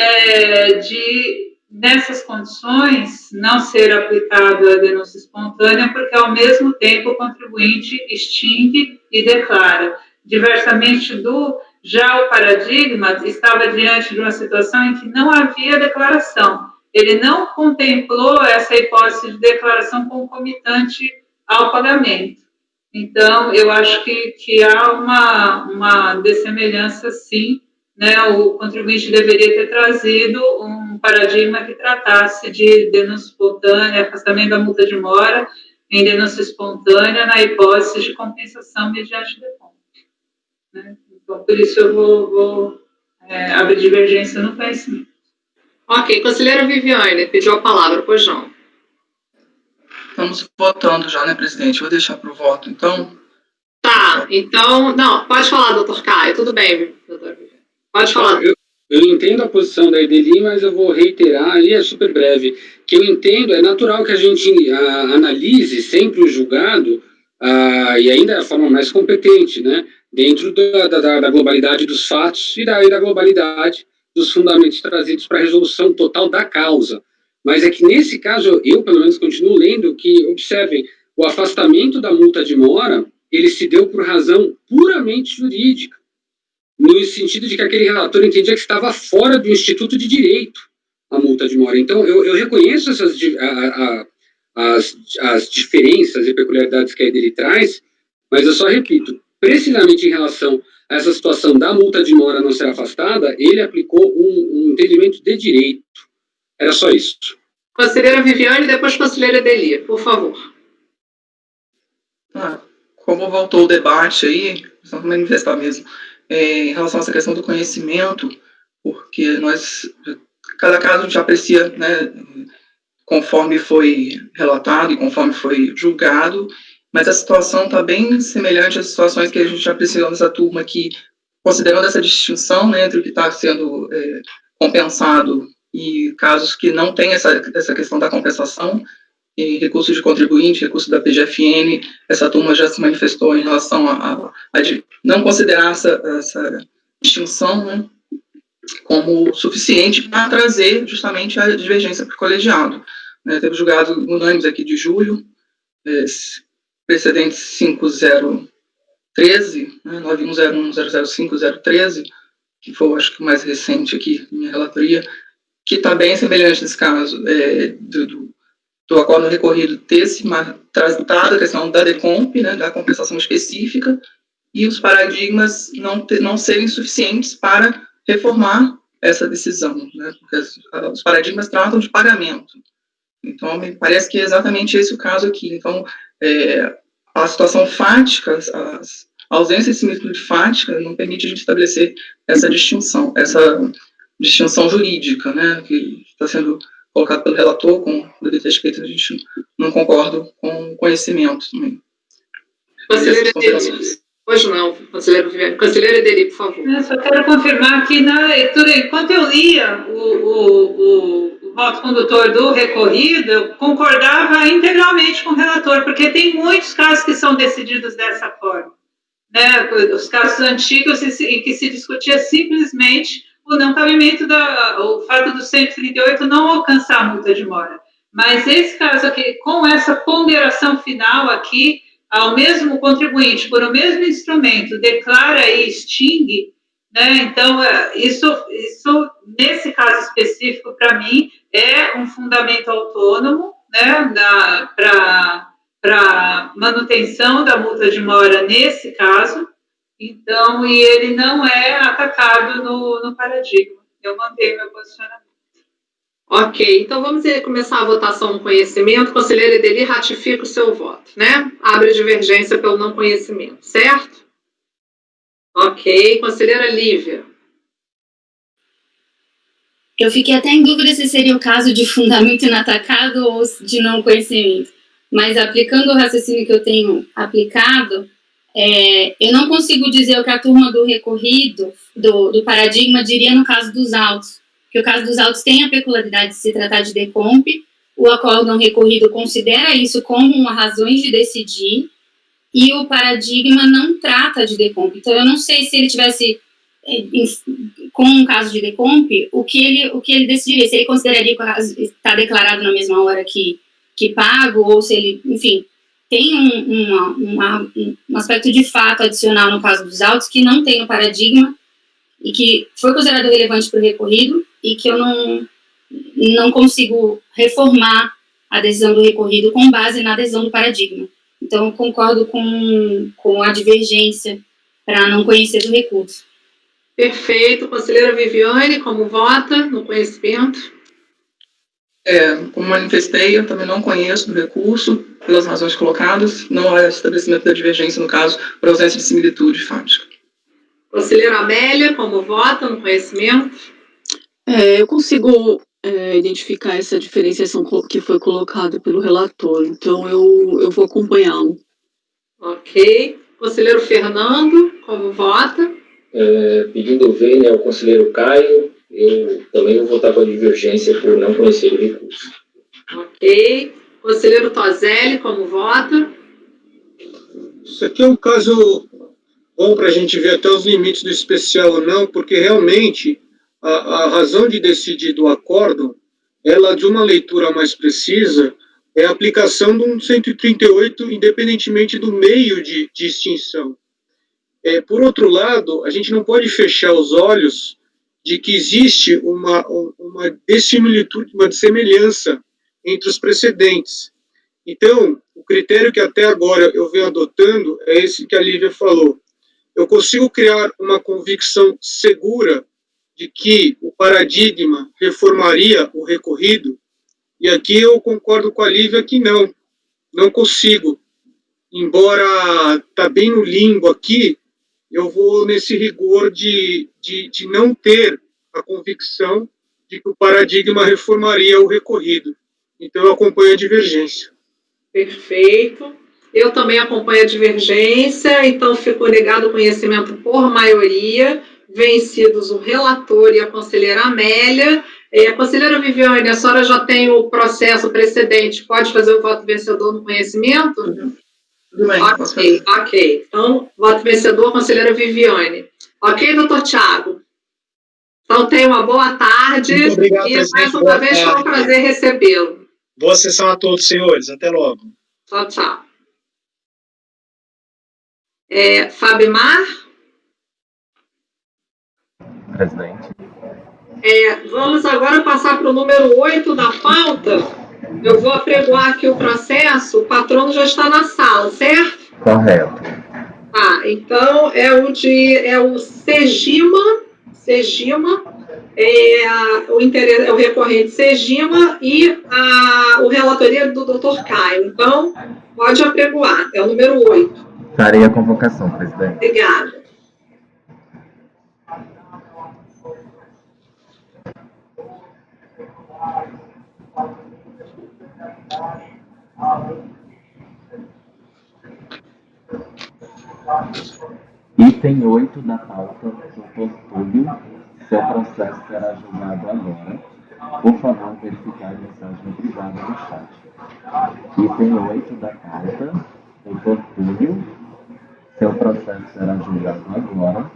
nessas condições, não ser aplicado a denúncia espontânea, porque, ao mesmo tempo, o contribuinte extingue e declara. Diversamente já o paradigma estava diante de uma situação em que não havia declaração. Ele não contemplou essa hipótese de declaração concomitante ao pagamento. Então, eu acho que há uma dessemelhança, sim. O contribuinte deveria ter trazido um paradigma que tratasse de denúncia espontânea, afastamento da multa de mora em denúncia espontânea na hipótese de compensação mediante DECOMP. Então, por isso eu vou abrir divergência no conhecimento. Ok, conselheira Viviane, pediu a palavra, pois não. Estamos votando já, né, presidente? Vou deixar para o voto, então. Tá, então, não, pode falar, doutor Caio, tudo bem, doutor Viviane. Pode falar. Eu entendo a posição da Ideli, mas eu vou reiterar, e é super breve, que eu entendo, é natural que a gente analise sempre o julgado, e ainda é a forma mais competente, né, dentro da globalidade dos fatos e da globalidade dos fundamentos trazidos para a resolução total da causa. Mas é que nesse caso, eu pelo menos continuo lendo que, observem, o afastamento da multa de mora, ele se deu por razão puramente jurídica, no sentido de que aquele relator entendia que estava fora do Instituto de Direito a multa de mora. Então, eu reconheço as diferenças e peculiaridades que a dele traz, mas eu só repito, precisamente em relação a essa situação da multa de mora não ser afastada, ele aplicou um entendimento de direito. Era só isso. Conselheira Viviane, depois conselheira Ideli, por favor. Como voltou o debate aí, vamos manifestar mesmo, em relação a essa questão do conhecimento, porque cada caso a gente aprecia, né, conforme foi relatado e conforme foi julgado, mas a situação está bem semelhante às situações que a gente já apreciou nessa turma aqui, considerando essa distinção, né, entre o que está sendo compensado e casos que não tem essa questão da compensação, e recursos de contribuinte, recursos da PGFN, essa turma já se manifestou em relação a não considerar essa distinção, né, como suficiente para trazer justamente a divergência para o colegiado. Teve julgado unânimes aqui de julho, precedente 5013, né, 9101005013, que foi, acho que, o mais recente aqui, minha relatoria, que está bem semelhante nesse caso, do acordo recorrido ter se tratado a questão da decomp, né, da compensação específica, e os paradigmas não serem suficientes para reformar essa decisão, né, porque os paradigmas tratam de pagamento. Então, me parece que é exatamente esse o caso aqui. Então, a situação fática, a ausência de similitude fática não permite a gente estabelecer essa distinção jurídica, né, que está sendo colocado pelo relator, com o devido respeito, a gente não concorda com o conhecimento também. Conselheira Ideli, hoje não, conselheira Viviane. Conselheira Ideli, por favor. Eu só quero confirmar que na leitura, enquanto eu lia o voto condutor do recorrido, eu concordava integralmente com o relator, porque tem muitos casos que são decididos dessa forma, né? Os casos antigos em que se discutia simplesmente o não cabimento o fato do 138 não alcançar a multa de mora. Mas esse caso aqui, com essa ponderação final aqui, ao mesmo contribuinte, por o mesmo instrumento, declara e extingue, né? Então, isso, nesse caso específico, para mim, é um fundamento autônomo, né, para manutenção da multa de mora nesse caso. Então, e ele não é atacado no paradigma. Eu mantenho meu posicionamento. Ok, então vamos começar a votação no conhecimento. Conselheira Ideli, ratifica o seu voto, né? Abre divergência pelo não conhecimento, certo? Ok, conselheira Lívia. Eu fiquei até em dúvida se seria o caso de fundamento inatacado ou de não conhecimento. Mas aplicando o raciocínio que eu tenho aplicado, eu não consigo dizer o que a turma do recorrido, do paradigma, diria no caso dos autos. Porque o caso dos autos tem a peculiaridade de se tratar de decomp, o acórdão recorrido considera isso como uma razões de decidir, e o paradigma não trata de decomp. Então, eu não sei se ele tivesse, com um caso de decomp, o que ele decidiria, se ele consideraria que o caso está declarado na mesma hora que pago, ou se ele, enfim, tem um aspecto de fato adicional no caso dos autos que não tem no paradigma e que foi considerado relevante para o recorrido e que eu não consigo reformar a decisão do recorrido com base na decisão do paradigma. Então, eu concordo com a divergência para não conhecer do recurso. Perfeito. Conselheira Viviane, como vota no conhecimento? Como manifestei, eu também não conheço do recurso, pelas razões colocadas, não há estabelecimento da divergência, no caso, por ausência de similitude fática. Conselheira Amélia, como vota no conhecimento? Eu consigo identificar essa diferenciação que foi colocada pelo relator. Então, eu vou acompanhá-lo. Ok. Conselheiro Fernando, como vota? Pedindo vênia ao conselheiro Caio, eu também vou votar com a divergência por não conhecer o recurso. Ok. Conselheiro Toselli, como vota? Isso aqui é um caso bom para a gente ver até os limites do especial ou não, porque realmente a razão de decidir do acórdão, ela de uma leitura mais precisa, é a aplicação de um 138, independentemente do meio de extinção. Por outro lado, a gente não pode fechar os olhos de que existe uma dissimilitude, uma semelhança entre os precedentes. Então, o critério que até agora eu venho adotando é esse que a Lívia falou. Eu consigo criar uma convicção segura de que o paradigma reformaria o recorrido, e aqui eu concordo com a Lívia que não consigo. Embora está bem no limbo aqui, eu vou nesse rigor de não ter a convicção de que o paradigma reformaria o recorrido. Então, eu acompanho a divergência. Perfeito. Eu também acompanho a divergência, então ficou negado o conhecimento por maioria, vencidos o relator e a conselheira Amélia. Conselheira Viviane, a senhora já tem o processo precedente, pode fazer o voto vencedor no conhecimento? Tudo bem, posso fazer. Ok. Então, voto vencedor, conselheira Viviane. Ok, doutor Tiago? Então, tenha uma boa tarde. Muito obrigado, e presidente. mais uma vez foi um prazer recebê-lo. Boa sessão a todos, senhores. Até logo. Tchau, tchau. Fabimar? Presidente. Vamos agora passar para o número 8 da pauta. Eu vou apregoar aqui o processo. O patrono já está na sala, certo? Correto. Então é o Segima, o recorrente Segima e o relatoria do Dr. Caio. Então, pode apregoar, é o número 8. Farei a convocação, presidente. Obrigada. Item 8 da pauta, doutor Túlio, seu processo será julgado agora. Por favor, verificar a mensagem privada no chat. Item 8 da pauta, doutor Túlio, seu processo será julgado agora.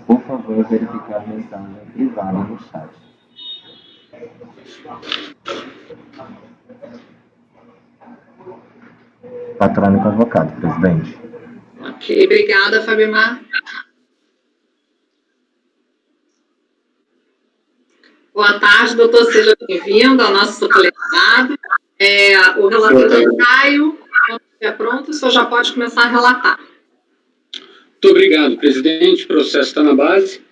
Por favor, verificar a mensagem privada no chat. Patrono convocado, presidente. Ok, obrigada, Fabimar. Boa tarde, doutor, seja bem-vindo ao nosso colegiado. O relator Caio, quando estiver pronto, o senhor já pode começar a relatar. Muito obrigado, presidente. O processo está na base.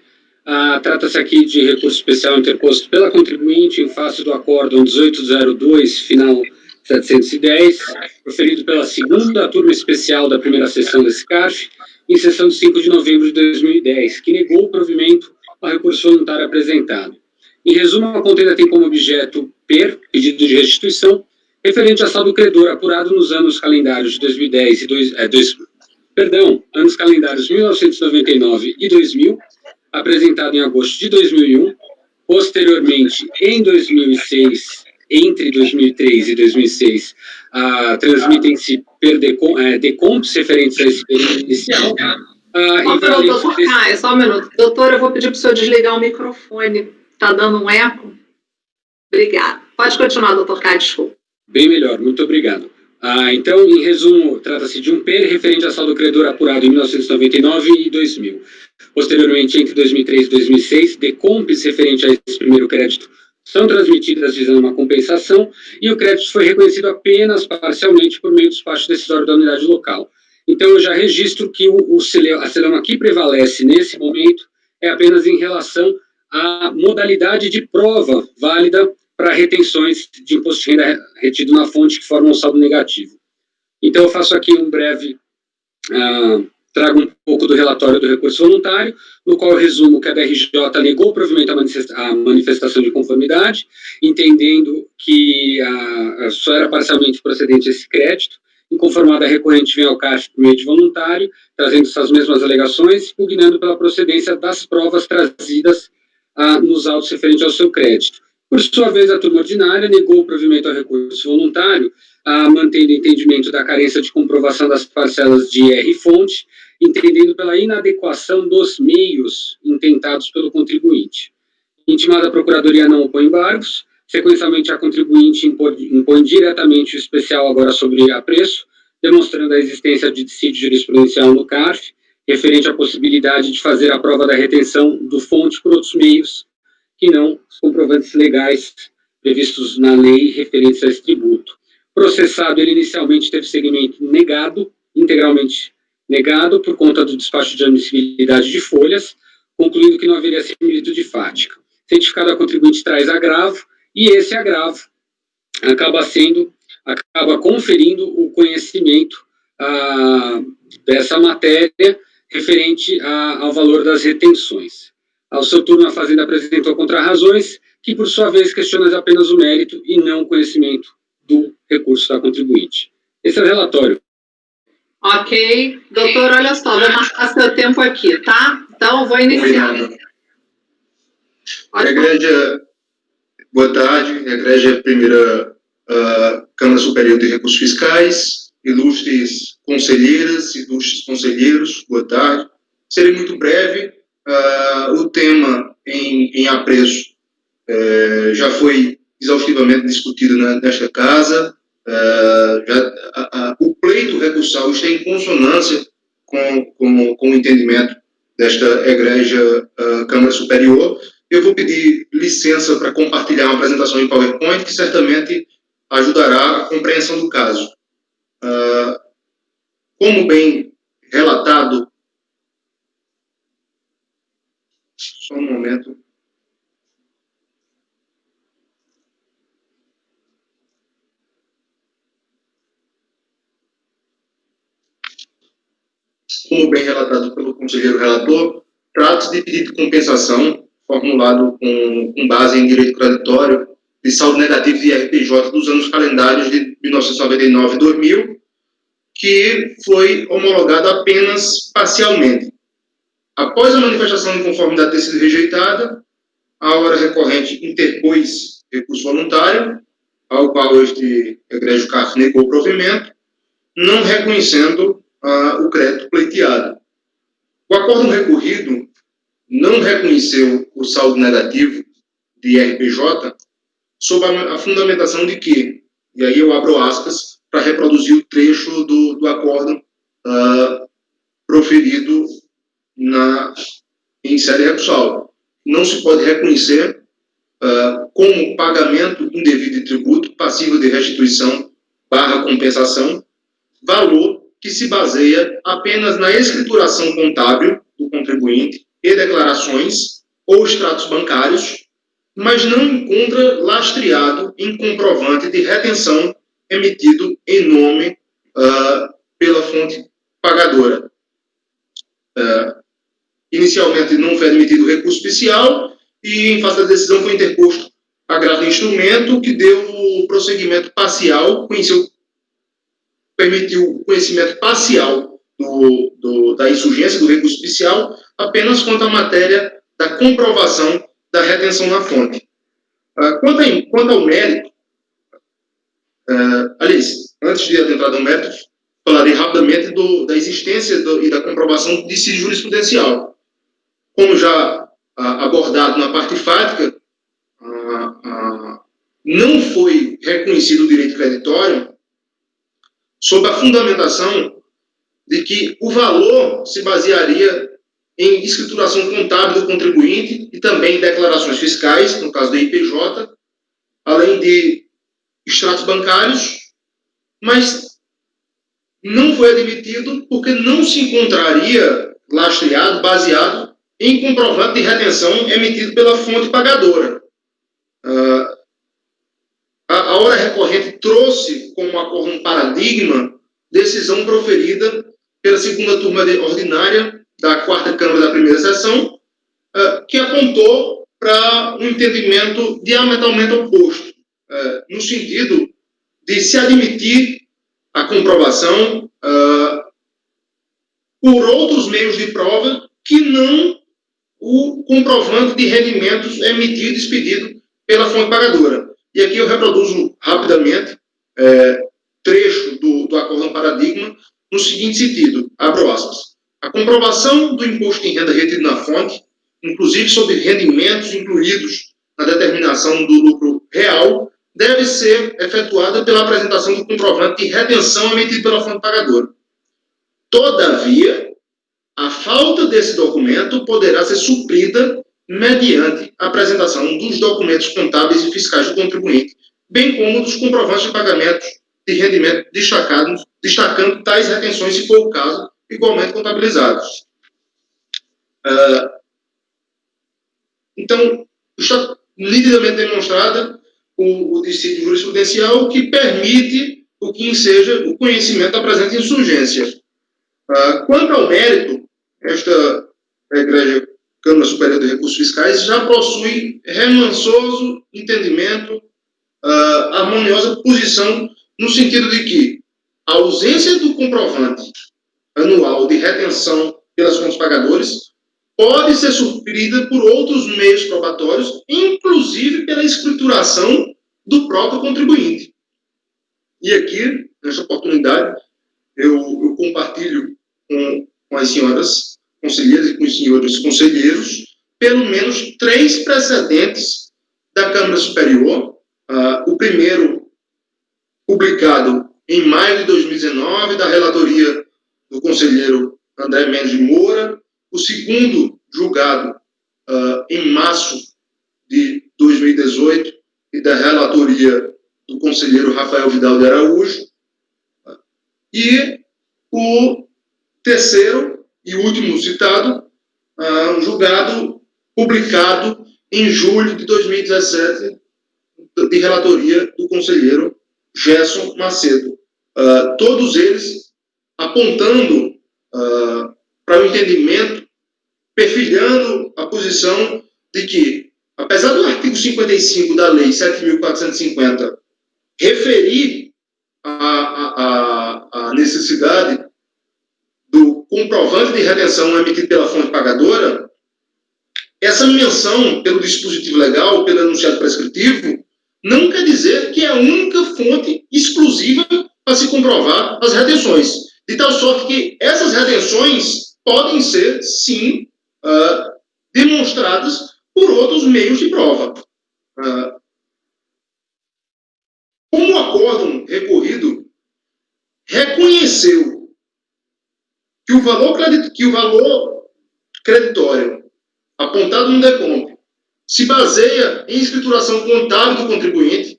Trata-se aqui de recurso especial interposto pela contribuinte em face do acórdão 1802, final 710, proferido pela segunda turma especial da primeira sessão desse CARF, em sessão de 5 de novembro de 2010, que negou o provimento ao recurso voluntário apresentado. Em resumo, a contenda tem como objeto pedido de restituição, referente a saldo credor apurado nos anos calendários de 2010 anos calendários 1999 e 2000, apresentado em agosto de 2001, posteriormente, em 2006, entre 2003 e 2006, transmitem-se decompos referentes a esse período inicial. Só um minuto. Doutor, eu vou pedir para o senhor desligar o microfone. Está dando um eco? Obrigada. Pode continuar, doutor Caio, desculpa. Bem melhor, muito obrigado. Então, em resumo, trata-se de um PER referente a saldo credor apurado em 1999 e 2000. Posteriormente, entre 2003 e 2006, decompes referente a esse primeiro crédito são transmitidas visando uma compensação e o crédito foi reconhecido apenas parcialmente por meio do despacho decisório da unidade local. Então, eu já registro que a celeuma que prevalece nesse momento é apenas em relação à modalidade de prova válida para retenções de imposto de renda retido na fonte que formam um saldo negativo. Então, eu faço aqui um breve trago um pouco do relatório do recurso voluntário, no qual eu resumo que a DRJ negou o provimento à manifestação de conformidade, entendendo que só era parcialmente procedente esse crédito. Inconformada, a recorrente vem ao CARF por meio de voluntário, trazendo essas mesmas alegações, pugnando pela procedência das provas trazidas nos autos referentes ao seu crédito. Por sua vez, a turma ordinária negou o provimento ao recurso voluntário, mantendo o entendimento da carência de comprovação das parcelas de IR-fonte, entendendo pela inadequação dos meios intentados pelo contribuinte. Intimada, a Procuradoria não opõe embargos. Sequencialmente, a contribuinte impõe diretamente o especial agora sobre apreço, demonstrando a existência de dissídio jurisprudencial no CARF, referente à possibilidade de fazer a prova da retenção do fonte por outros meios, que não os comprovantes legais previstos na lei referentes a esse tributo. Processado, ele inicialmente teve segmento negado, integralmente negado, por conta do despacho de admissibilidade de folhas, concluindo que não haveria similitude fática. Certificado, a contribuinte traz agravo, e esse agravo acaba conferindo o conhecimento dessa matéria referente ao valor das retenções. Ao seu turno, a Fazenda apresentou contrarrazões, que, por sua vez, questiona apenas o mérito e não o conhecimento do recurso da contribuinte. Esse é o relatório. Ok. Doutor, olha só, vou marcar seu tempo aqui, tá? Então, vou iniciar. Boa tarde, egrégia primeira Câmara Superior de Recursos Fiscais, ilustres conselheiras, ilustres conselheiros, boa tarde. Serei muito breve. O tema em apreço já foi exaustivamente discutido nesta casa. O pleito recursal está em consonância com o entendimento desta egrégia Câmara Superior. Eu vou pedir licença para compartilhar uma apresentação em PowerPoint, que certamente ajudará a compreensão do caso. Como bem relatado... Só um momento. Como bem relatado pelo conselheiro relator, trata-se de pedido de compensação formulado com base em direito creditório de saldo negativo de IRPJ dos anos calendários de 1999 e 2000, que foi homologado apenas parcialmente. Após a manifestação de conformidade ter sido rejeitada, a hora recorrente interpôs recurso voluntário, ao qual este egrégio CARF negou o provimento, não reconhecendo o crédito pleiteado. O acórdão recorrido não reconheceu o saldo negativo de IRPJ sob a fundamentação de que, e aí eu abro aspas para reproduzir o trecho do acórdão proferido em sede recursal. Não se pode reconhecer como pagamento indevido de tributo passível de restituição / compensação, valor que se baseia apenas na escrituração contábil do contribuinte e declarações ou extratos bancários, mas não encontra lastreado em comprovante de retenção emitido em nome pela fonte pagadora. Inicialmente não foi admitido recurso especial e, em face da decisão, foi interposto agravo de instrumento que deu prosseguimento parcial, permitiu o conhecimento parcial da insurgência do recurso especial apenas quanto à matéria da comprovação da retenção na fonte. Quanto ao mérito, aliás, antes de adentrar no mérito, falarei rapidamente da existência e da comprovação de dissídio jurisprudencial. Como já abordado na parte fática, não foi reconhecido o direito creditório sob a fundamentação de que o valor se basearia em escrituração contábil do contribuinte e também em declarações fiscais, no caso do IPJ, além de extratos bancários, mas não foi admitido porque não se encontraria lastreado, baseado em comprovante de retenção emitido pela fonte pagadora. A hora recorrente trouxe como acordo um paradigma decisão proferida pela segunda turma ordinária da 4ª Câmara da primeira sessão, que apontou para um entendimento diametralmente oposto, no sentido de se admitir a comprovação por outros meios de prova que não o comprovante de rendimentos emitido e expedido pela fonte pagadora. E aqui eu reproduzo rapidamente trecho do acórdão paradigma no seguinte sentido, abro aspas, a comprovação do imposto em renda retido na fonte, inclusive sobre rendimentos incluídos na determinação do lucro real, deve ser efetuada pela apresentação do comprovante de retenção emitido pela fonte pagadora. Todavia, a falta desse documento poderá ser suprida mediante a apresentação dos documentos contábeis e fiscais do contribuinte, bem como dos comprovantes de pagamentos de rendimento destacando tais retenções, se for o caso, igualmente contabilizados. Então, está nitidamente demonstrada o dissídio jurisprudencial que permite o que enseja o conhecimento da presente insurgência. Quanto ao mérito, esta Egrégia Câmara Superior de Recursos Fiscais já possui remansoso entendimento, harmoniosa posição, no sentido de que a ausência do comprovante anual de retenção pelas fontes pagadoras pode ser suprida por outros meios probatórios, inclusive pela escrituração do próprio contribuinte. E aqui, nesta oportunidade, eu compartilho com as senhoras conselheiras e com os senhores conselheiros pelo menos 3 precedentes da Câmara Superior. O primeiro, publicado em maio de 2019, da relatoria do conselheiro André Mendes de Moura. O segundo, julgado em março de 2018, e da relatoria do conselheiro Rafael Vidal de Araújo. E o terceiro e último citado, julgado, publicado em julho de 2017, de relatoria do conselheiro Gerson Macedo. Todos eles apontando para o entendimento, perfilhando a posição de que, apesar do artigo 55 da Lei 7.450 referir a necessidade do comprovante de retenção emitido pela fonte pagadora, essa menção pelo dispositivo legal, pelo enunciado prescritivo, não quer dizer que é a única fonte exclusiva para se comprovar as retenções. De tal sorte que essas retenções podem ser, sim, demonstradas por outros meios de prova. Como o acórdão recorrido reconheceu que o valor creditório apontado no DECOMP se baseia em escrituração contábil do contribuinte,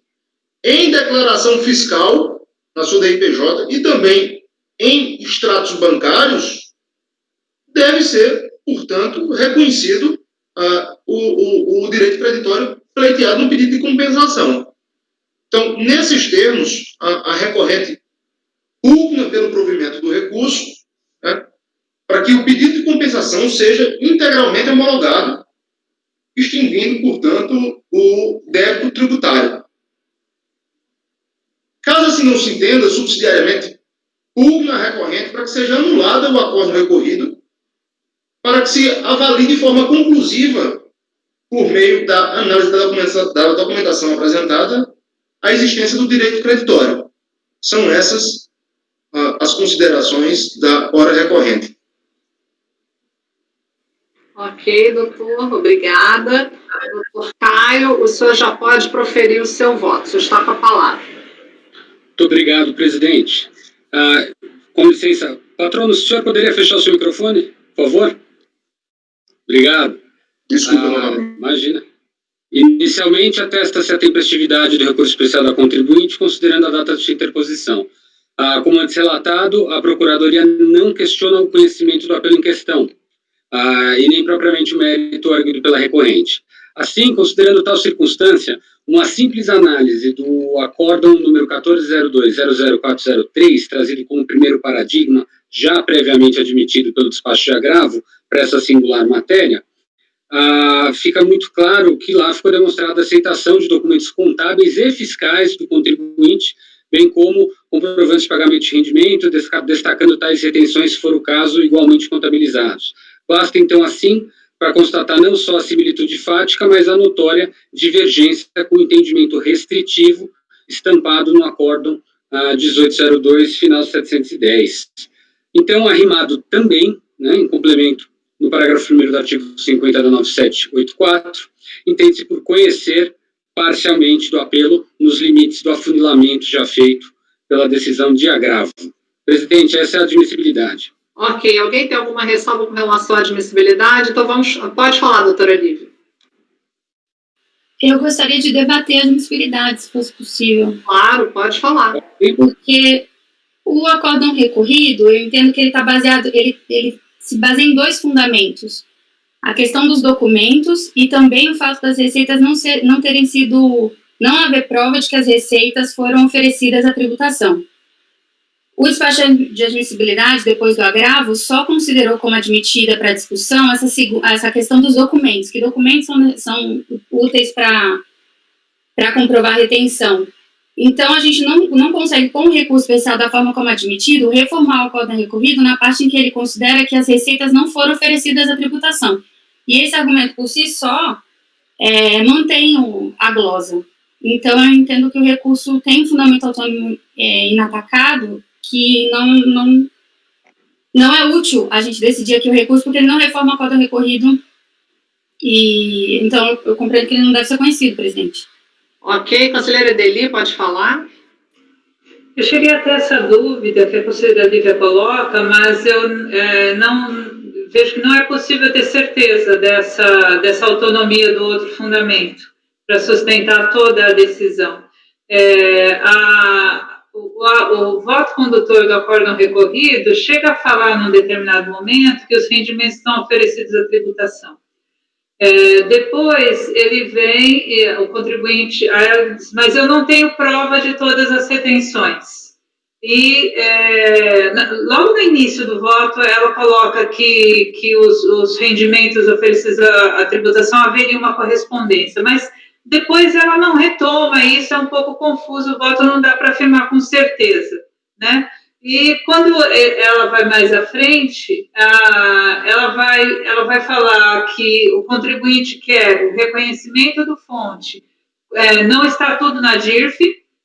em declaração fiscal na sua DIPJ e também em extratos bancários, deve ser, portanto, reconhecido o direito creditório pleiteado no pedido de compensação. Então, nesses termos, a recorrente pugna pelo provimento do recurso, né, para que o pedido de compensação seja integralmente homologado, extinguindo, portanto, o débito tributário. Caso assim não se entenda, subsidiariamente, pugna a recorrente para que seja anulado o acordo recorrido, para que se avalie de forma conclusiva, por meio da análise da documentação apresentada, a existência do direito creditório. São essas as considerações da hora recorrente. Ok, doutor, obrigada. Doutor Caio, o senhor já pode proferir o seu voto. O senhor está com a palavra. Muito obrigado, presidente. Com licença, patrono, o senhor poderia fechar o seu microfone, por favor? Obrigado. Desculpa, imagina. Inicialmente, atesta-se a tempestividade do recurso especial da contribuinte, considerando a data de sua interposição. Como antes relatado, a Procuradoria não questiona o conhecimento do apelo em questão, e nem propriamente o mérito arguido pela recorrente. Assim, considerando tal circunstância, uma simples análise do acórdão número 1402-00403, trazido como primeiro paradigma, já previamente admitido pelo despacho de agravo, para essa singular matéria, fica muito claro que lá ficou demonstrada a aceitação de documentos contábeis e fiscais do contribuinte, bem como comprovantes de pagamento de rendimento, destacando tais retenções, se for o caso, igualmente contabilizados. Basta, então, assim, para constatar não só a similitude fática, mas a notória divergência com o entendimento restritivo estampado no acórdão 1802, final 710. Então, arrimado também, né, em complemento, no parágrafo 1º do artigo 50 da 9784, entende-se por conhecer parcialmente do apelo nos limites do afunilamento já feito pela decisão de agravo. Presidente, essa é a admissibilidade. Ok, alguém tem alguma ressalva com relação à admissibilidade? Então pode falar, doutora Lívia. Eu gostaria de debater a admissibilidade, se fosse possível. Claro, pode falar. Porque o acórdão recorrido, eu entendo que ele está baseado, ele se baseia em 2 fundamentos. A questão dos documentos e também o fato das receitas não haver prova de que as receitas foram oferecidas à tributação. O despacho de admissibilidade, depois do agravo, só considerou como admitida para discussão essa questão dos documentos, que documentos são úteis para comprovar a retenção. Então, a gente não consegue, com o recurso especial da forma como admitido, reformar o acórdão recorrido na parte em que ele considera que as receitas não foram oferecidas à tributação. E esse argumento, por si só, mantém a glosa. Então, eu entendo que o recurso tem um fundamento autônomo inatacado, que não é útil a gente decidir aqui o recurso, porque ele não reforma o acórdão recorrido, e então eu compreendo que ele não deve ser conhecido, presidente. Ok, conselheira Deli, pode falar? Eu cheguei até essa dúvida que a conselheira Lívia coloca, mas eu vejo que não é possível ter certeza dessa autonomia do outro fundamento para sustentar toda a decisão. O voto condutor do acórdão recorrido chega a falar num determinado momento que os rendimentos estão oferecidos à tributação. Depois ele vem, o contribuinte, mas eu não tenho prova de todas as retenções. E logo no início do voto ela coloca que os rendimentos oferecidos à tributação haveria uma correspondência, mas depois ela não retoma, e isso é um pouco confuso, o voto não dá para afirmar com certeza, né? E quando ela vai mais à frente, ela vai falar que o contribuinte quer o reconhecimento do fonte, não está tudo na DIRF,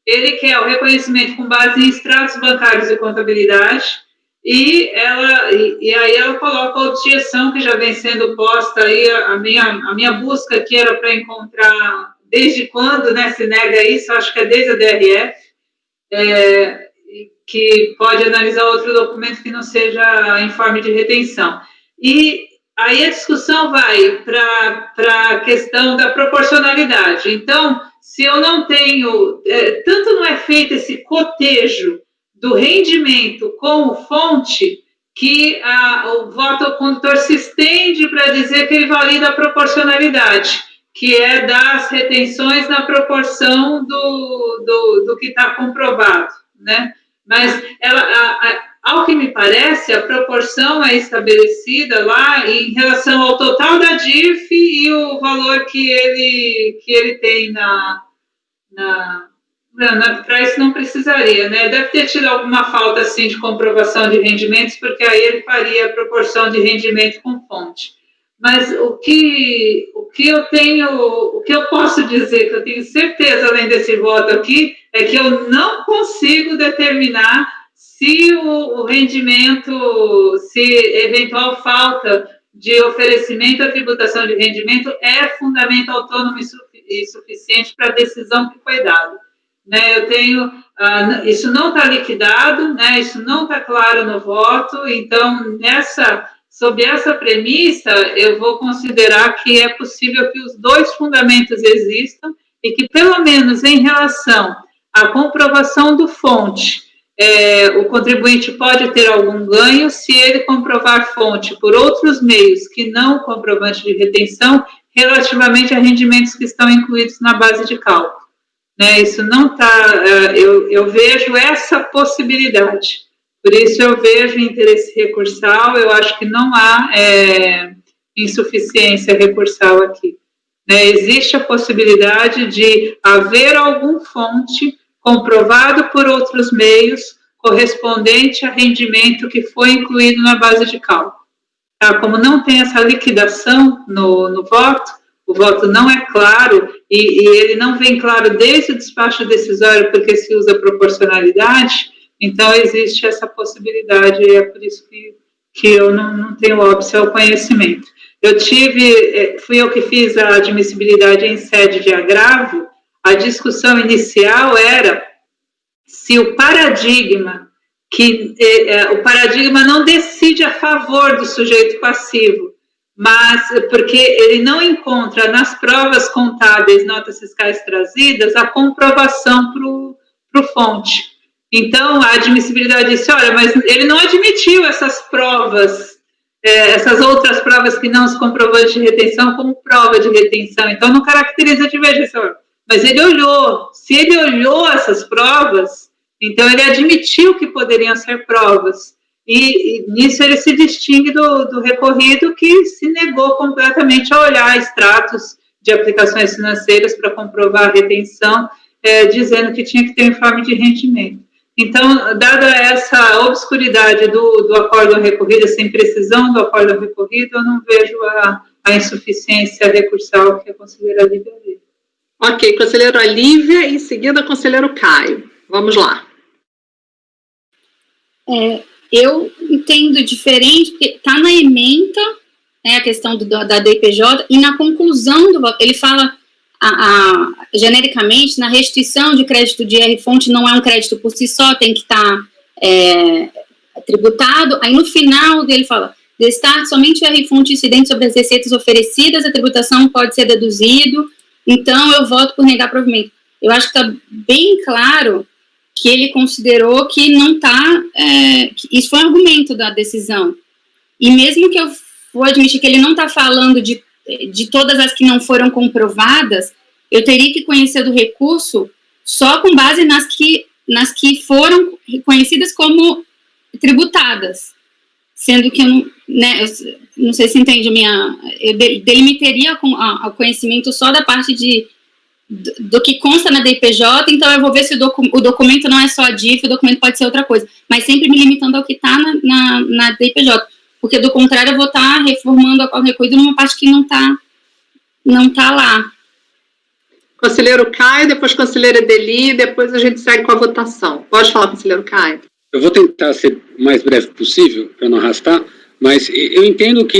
ele quer o reconhecimento com base em extratos bancários e contabilidade, e aí ela coloca a objeção que já vem sendo posta aí, a minha busca aqui era para encontrar desde quando, né, se nega isso, acho que é desde a DRF, que pode analisar outro documento que não seja informe de retenção. E aí a discussão vai para a questão da proporcionalidade. Então, se eu não tenho, tanto não é feito esse cotejo do rendimento com fonte, que o voto condutor se estende para dizer que ele valida a proporcionalidade, que é das retenções na proporção do que está comprovado, né? Mas, ao que me parece, a proporção é estabelecida lá em relação ao total da DIRF e o valor que ele tem para isso não precisaria, né? Deve ter tido alguma falta, assim, de comprovação de rendimentos, porque aí ele faria a proporção de rendimento com fonte. Mas o que eu posso dizer, que eu tenho certeza, além desse voto aqui, é que eu não consigo determinar se o rendimento, se eventual falta de oferecimento à tributação de rendimento é fundamento autônomo e suficiente para a decisão que foi dada. Né, eu tenho, isso não está liquidado, né, isso não está claro no voto, então, sob essa premissa, eu vou considerar que é possível que os 2 fundamentos existam e que, pelo menos em relação à comprovação do fonte, o contribuinte pode ter algum ganho se ele comprovar fonte por outros meios que não comprovante de retenção, relativamente a rendimentos que estão incluídos na base de cálculo. Né? Isso não está... eu vejo essa possibilidade. Por isso eu vejo interesse recursal, eu acho que não há insuficiência recursal aqui. Né? Existe a possibilidade de haver algum fonte comprovado por outros meios correspondente a rendimento que foi incluído na base de cálculo. Tá? Como não tem essa liquidação no voto, o voto não é claro e ele não vem claro desde o despacho decisório porque se usa proporcionalidade, então existe essa possibilidade e é por isso que eu não tenho óbice ao conhecimento. Fui eu que fiz a admissibilidade em sede de agravo, a discussão inicial era se o paradigma não decide a favor do sujeito passivo, mas porque ele não encontra nas provas contábeis, notas fiscais trazidas, a comprovação para o fonte. Então, a admissibilidade disse, olha, mas ele não admitiu essas provas, essas outras provas que não os comprovantes de retenção como prova de retenção, então não caracteriza divergência. Mas ele olhou, se ele olhou essas provas, então ele admitiu que poderiam ser provas, e nisso ele se distingue do recorrido que se negou completamente a olhar extratos de aplicações financeiras para comprovar a retenção, dizendo que tinha que ter informe de rendimento. Então, dada essa obscuridade do acórdão recorrido, essa imprecisão do acórdão recorrido, eu não vejo a insuficiência recursal que a conselheira Lívia vê. Ok, conselheira Lívia e em seguida conselheiro Caio. Vamos lá. Eu entendo diferente, porque está na ementa, né, a questão da DPJ, e na conclusão do voto, ele fala genericamente, na restituição de crédito de R-fonte não é um crédito por si só, tem que estar tributado. Aí no final dele fala, destar somente o R-fonte incidente sobre as receitas oferecidas, a tributação pode ser deduzido, então eu voto por negar provimento. Eu acho que está bem claro que ele considerou que não está, isso foi um argumento da decisão. E mesmo que eu vou admitir que ele não está falando de todas as que não foram comprovadas, eu teria que conhecer do recurso só com base nas que foram reconhecidas como tributadas, sendo que eu não sei se entende eu delimitaria ao conhecimento só da parte do que consta na DPJ, então eu vou ver se o documento não é só a DIF, o documento pode ser outra coisa, mas sempre me limitando ao que está na DPJ, porque do contrário eu vou estar reformando a recorrido numa parte que não tá lá. Conselheiro Caio, depois conselheira Edeli, depois a gente segue com a votação. Pode falar, conselheiro Caio. Eu vou tentar ser o mais breve possível, para não arrastar, mas eu entendo que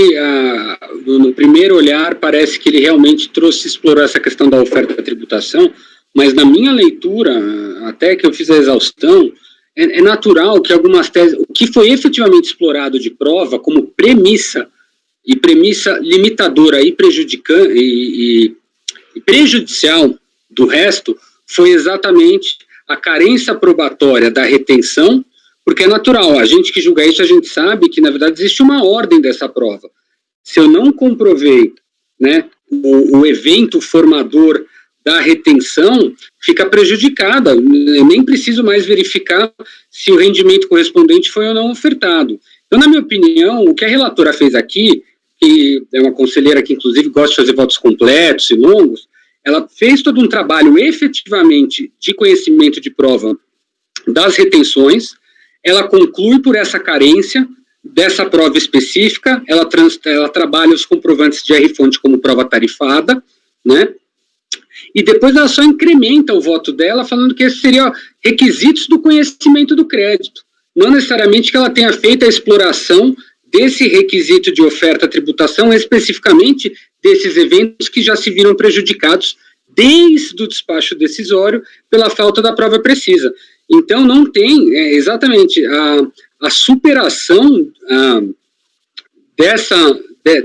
no primeiro olhar parece que ele realmente explorou essa questão da oferta da tributação, mas na minha leitura, até que eu fiz a exaustão, é natural que algumas teses, o que foi efetivamente explorado de prova como premissa limitadora e prejudicial do resto, foi exatamente a carência probatória da retenção, porque é natural, a gente que julga isso, a gente sabe que, na verdade, existe uma ordem dessa prova. Se eu não comprovei, né, o evento formador da retenção, fica prejudicada, eu nem preciso mais verificar se o rendimento correspondente foi ou não ofertado. Então, na minha opinião, o que a relatora fez aqui, que é uma conselheira que, inclusive, gosta de fazer votos completos e longos, ela fez todo um trabalho, efetivamente, de conhecimento de prova das retenções, ela conclui por essa carência dessa prova específica, ela trabalha os comprovantes de R-fonte como prova tarifada, né, e depois ela só incrementa o voto dela, falando que esses seriam requisitos do conhecimento do crédito, não necessariamente que ela tenha feito a exploração desse requisito de oferta à tributação, especificamente desses eventos que já se viram prejudicados desde o despacho decisório pela falta da prova precisa. Então, não tem exatamente a superação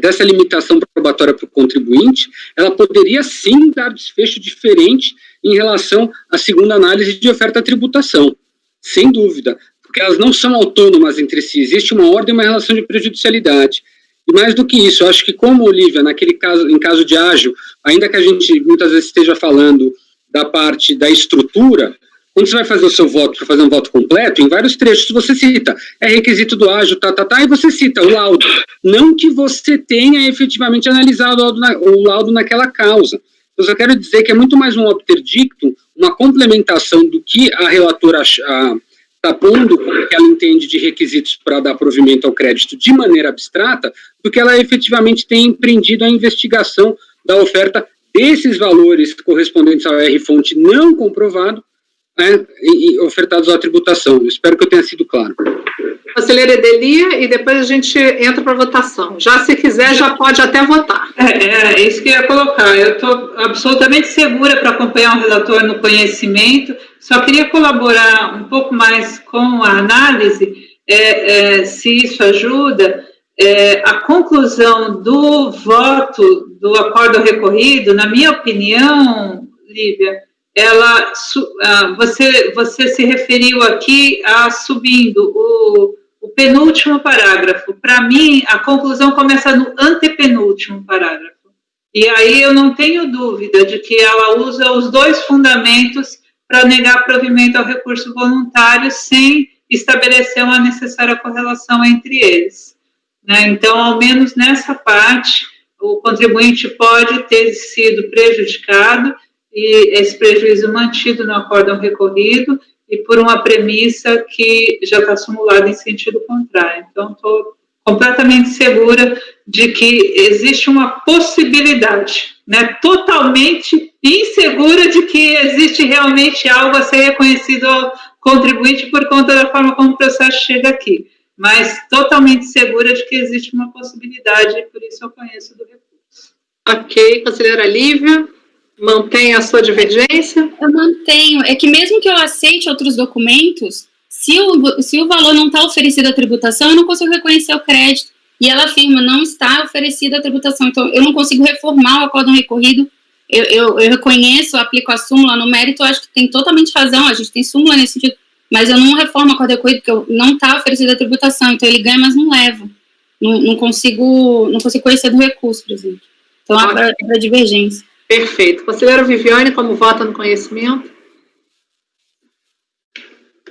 dessa limitação probatória para o contribuinte, ela poderia sim dar desfecho diferente em relação à segunda análise de oferta à tributação, sem dúvida, porque elas não são autônomas entre si, existe uma ordem e uma relação de prejudicialidade. E mais do que isso, eu acho que como, Olívia, naquele caso, em caso de ágil, ainda que a gente muitas vezes esteja falando da parte da estrutura, quando você vai fazer o seu voto, para fazer um voto completo, em vários trechos você cita, é requisito do ágil, e você cita o laudo. Não que você tenha efetivamente analisado o laudo naquela causa. Eu só quero dizer que é muito mais um obter dictum, uma complementação do que a relatora está pondo, como que ela entende de requisitos para dar provimento ao crédito de maneira abstrata, do que ela efetivamente tem empreendido a investigação da oferta desses valores correspondentes ao R-fonte não comprovado, né, e ofertados à tributação. Eu espero que eu tenha sido claro. Conselheira Edeli, e depois a gente entra para a votação. Já se quiser, já pode até votar. É isso que eu ia colocar. Eu estou absolutamente segura para acompanhar o relator no conhecimento, só queria colaborar um pouco mais com a análise, se isso ajuda. A conclusão do voto do acordo recorrido, na minha opinião, Lívia, você se referiu aqui a subindo o penúltimo parágrafo. Para mim, a conclusão começa no antepenúltimo parágrafo. E aí eu não tenho dúvida de que ela usa os dois fundamentos para negar provimento ao recurso voluntário sem estabelecer uma necessária correlação entre eles. Né? Então, ao menos nessa parte, o contribuinte pode ter sido prejudicado e esse prejuízo mantido no acórdão recorrido e por uma premissa que já está simulada em sentido contrário. Então, estou completamente segura de que existe uma possibilidade, né, totalmente insegura de que existe realmente algo a ser reconhecido ao contribuinte por conta da forma como o processo chega aqui, mas totalmente segura de que existe uma possibilidade, e por isso eu conheço do recurso. Ok, conselheira Lívia. Mantém a sua divergência? Eu mantenho. É que mesmo que eu aceite outros documentos, se o valor não está oferecido à tributação, eu não consigo reconhecer o crédito. E ela afirma, não está oferecida a tributação. Então, eu não consigo reformar o acórdão recorrido. Eu reconheço, aplico a súmula no mérito, eu acho que tem totalmente razão, a gente tem súmula nesse sentido, mas eu não reformo o acórdão recorrido porque não está oferecida a tributação. Então, ele ganha, mas não leva. Não consigo conhecer do recurso, por exemplo. Então, é para divergência. Perfeito. Conselheira Viviane, como vota no conhecimento?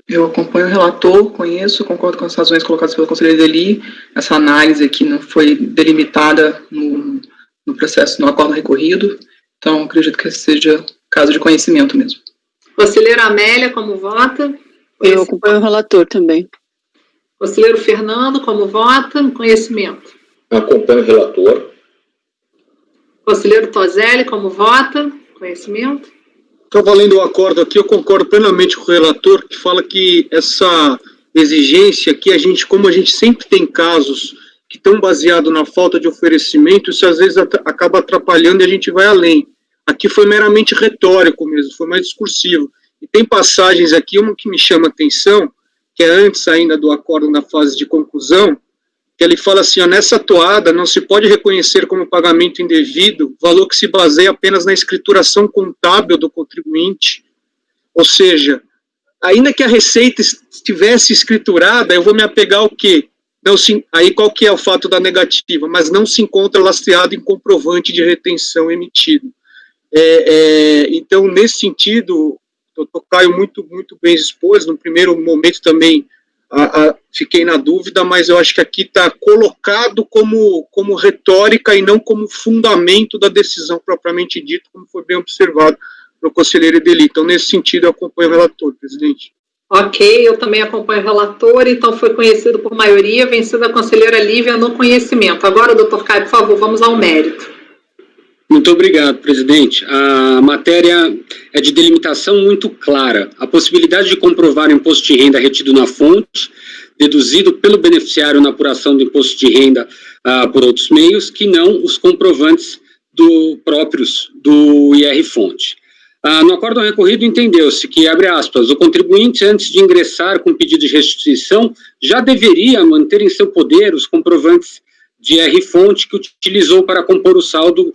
Eu acompanho o relator, conheço, concordo com as razões colocadas pela conselheira Edeli. Essa análise aqui não foi delimitada no processo, no acordo recorrido, então acredito que seja caso de conhecimento mesmo. Conselheira Amélia, como vota? Eu acompanho o relator também. Conselheiro Fernando, como vota no conhecimento? Acompanho o relator. Conselheiro Toselli, como vota? Conhecimento? Estava lendo o acordo aqui, eu concordo plenamente com o relator, que fala que essa exigência que como a gente sempre tem casos que estão baseados na falta de oferecimento, isso às vezes acaba atrapalhando e a gente vai além. Aqui foi meramente retórico mesmo, foi mais discursivo. E tem passagens aqui, uma que me chama a atenção, que é antes ainda do acordo na fase de conclusão, que ele fala assim, nessa toada não se pode reconhecer como pagamento indevido valor que se baseia apenas na escrituração contábil do contribuinte. Ou seja, ainda que a receita estivesse escriturada, eu vou me apegar ao quê? Aí qual que é o fato da negativa? Mas não se encontra lastreado em comprovante de retenção emitido. Então, nesse sentido, o doutor Caio muito bem expôs, no primeiro momento também, fiquei na dúvida, mas eu acho que aqui está colocado como retórica e não como fundamento da decisão propriamente dita, como foi bem observado pelo conselheiro Edeli. Então, nesse sentido, eu acompanho o relator, presidente. Ok, eu também acompanho o relator, então foi conhecido por maioria, vencida a conselheira Lívia no conhecimento. Agora, doutor Caio, por favor, vamos ao mérito. Muito obrigado, presidente. A matéria é de delimitação muito clara. A possibilidade de comprovar o imposto de renda retido na fonte, deduzido pelo beneficiário na apuração do imposto de renda por outros meios, que não os comprovantes próprios do IR-fonte. No acórdão recorrido entendeu-se que, abre aspas, o contribuinte, antes de ingressar com pedido de restituição, já deveria manter em seu poder os comprovantes de IR-fonte que utilizou para compor o saldo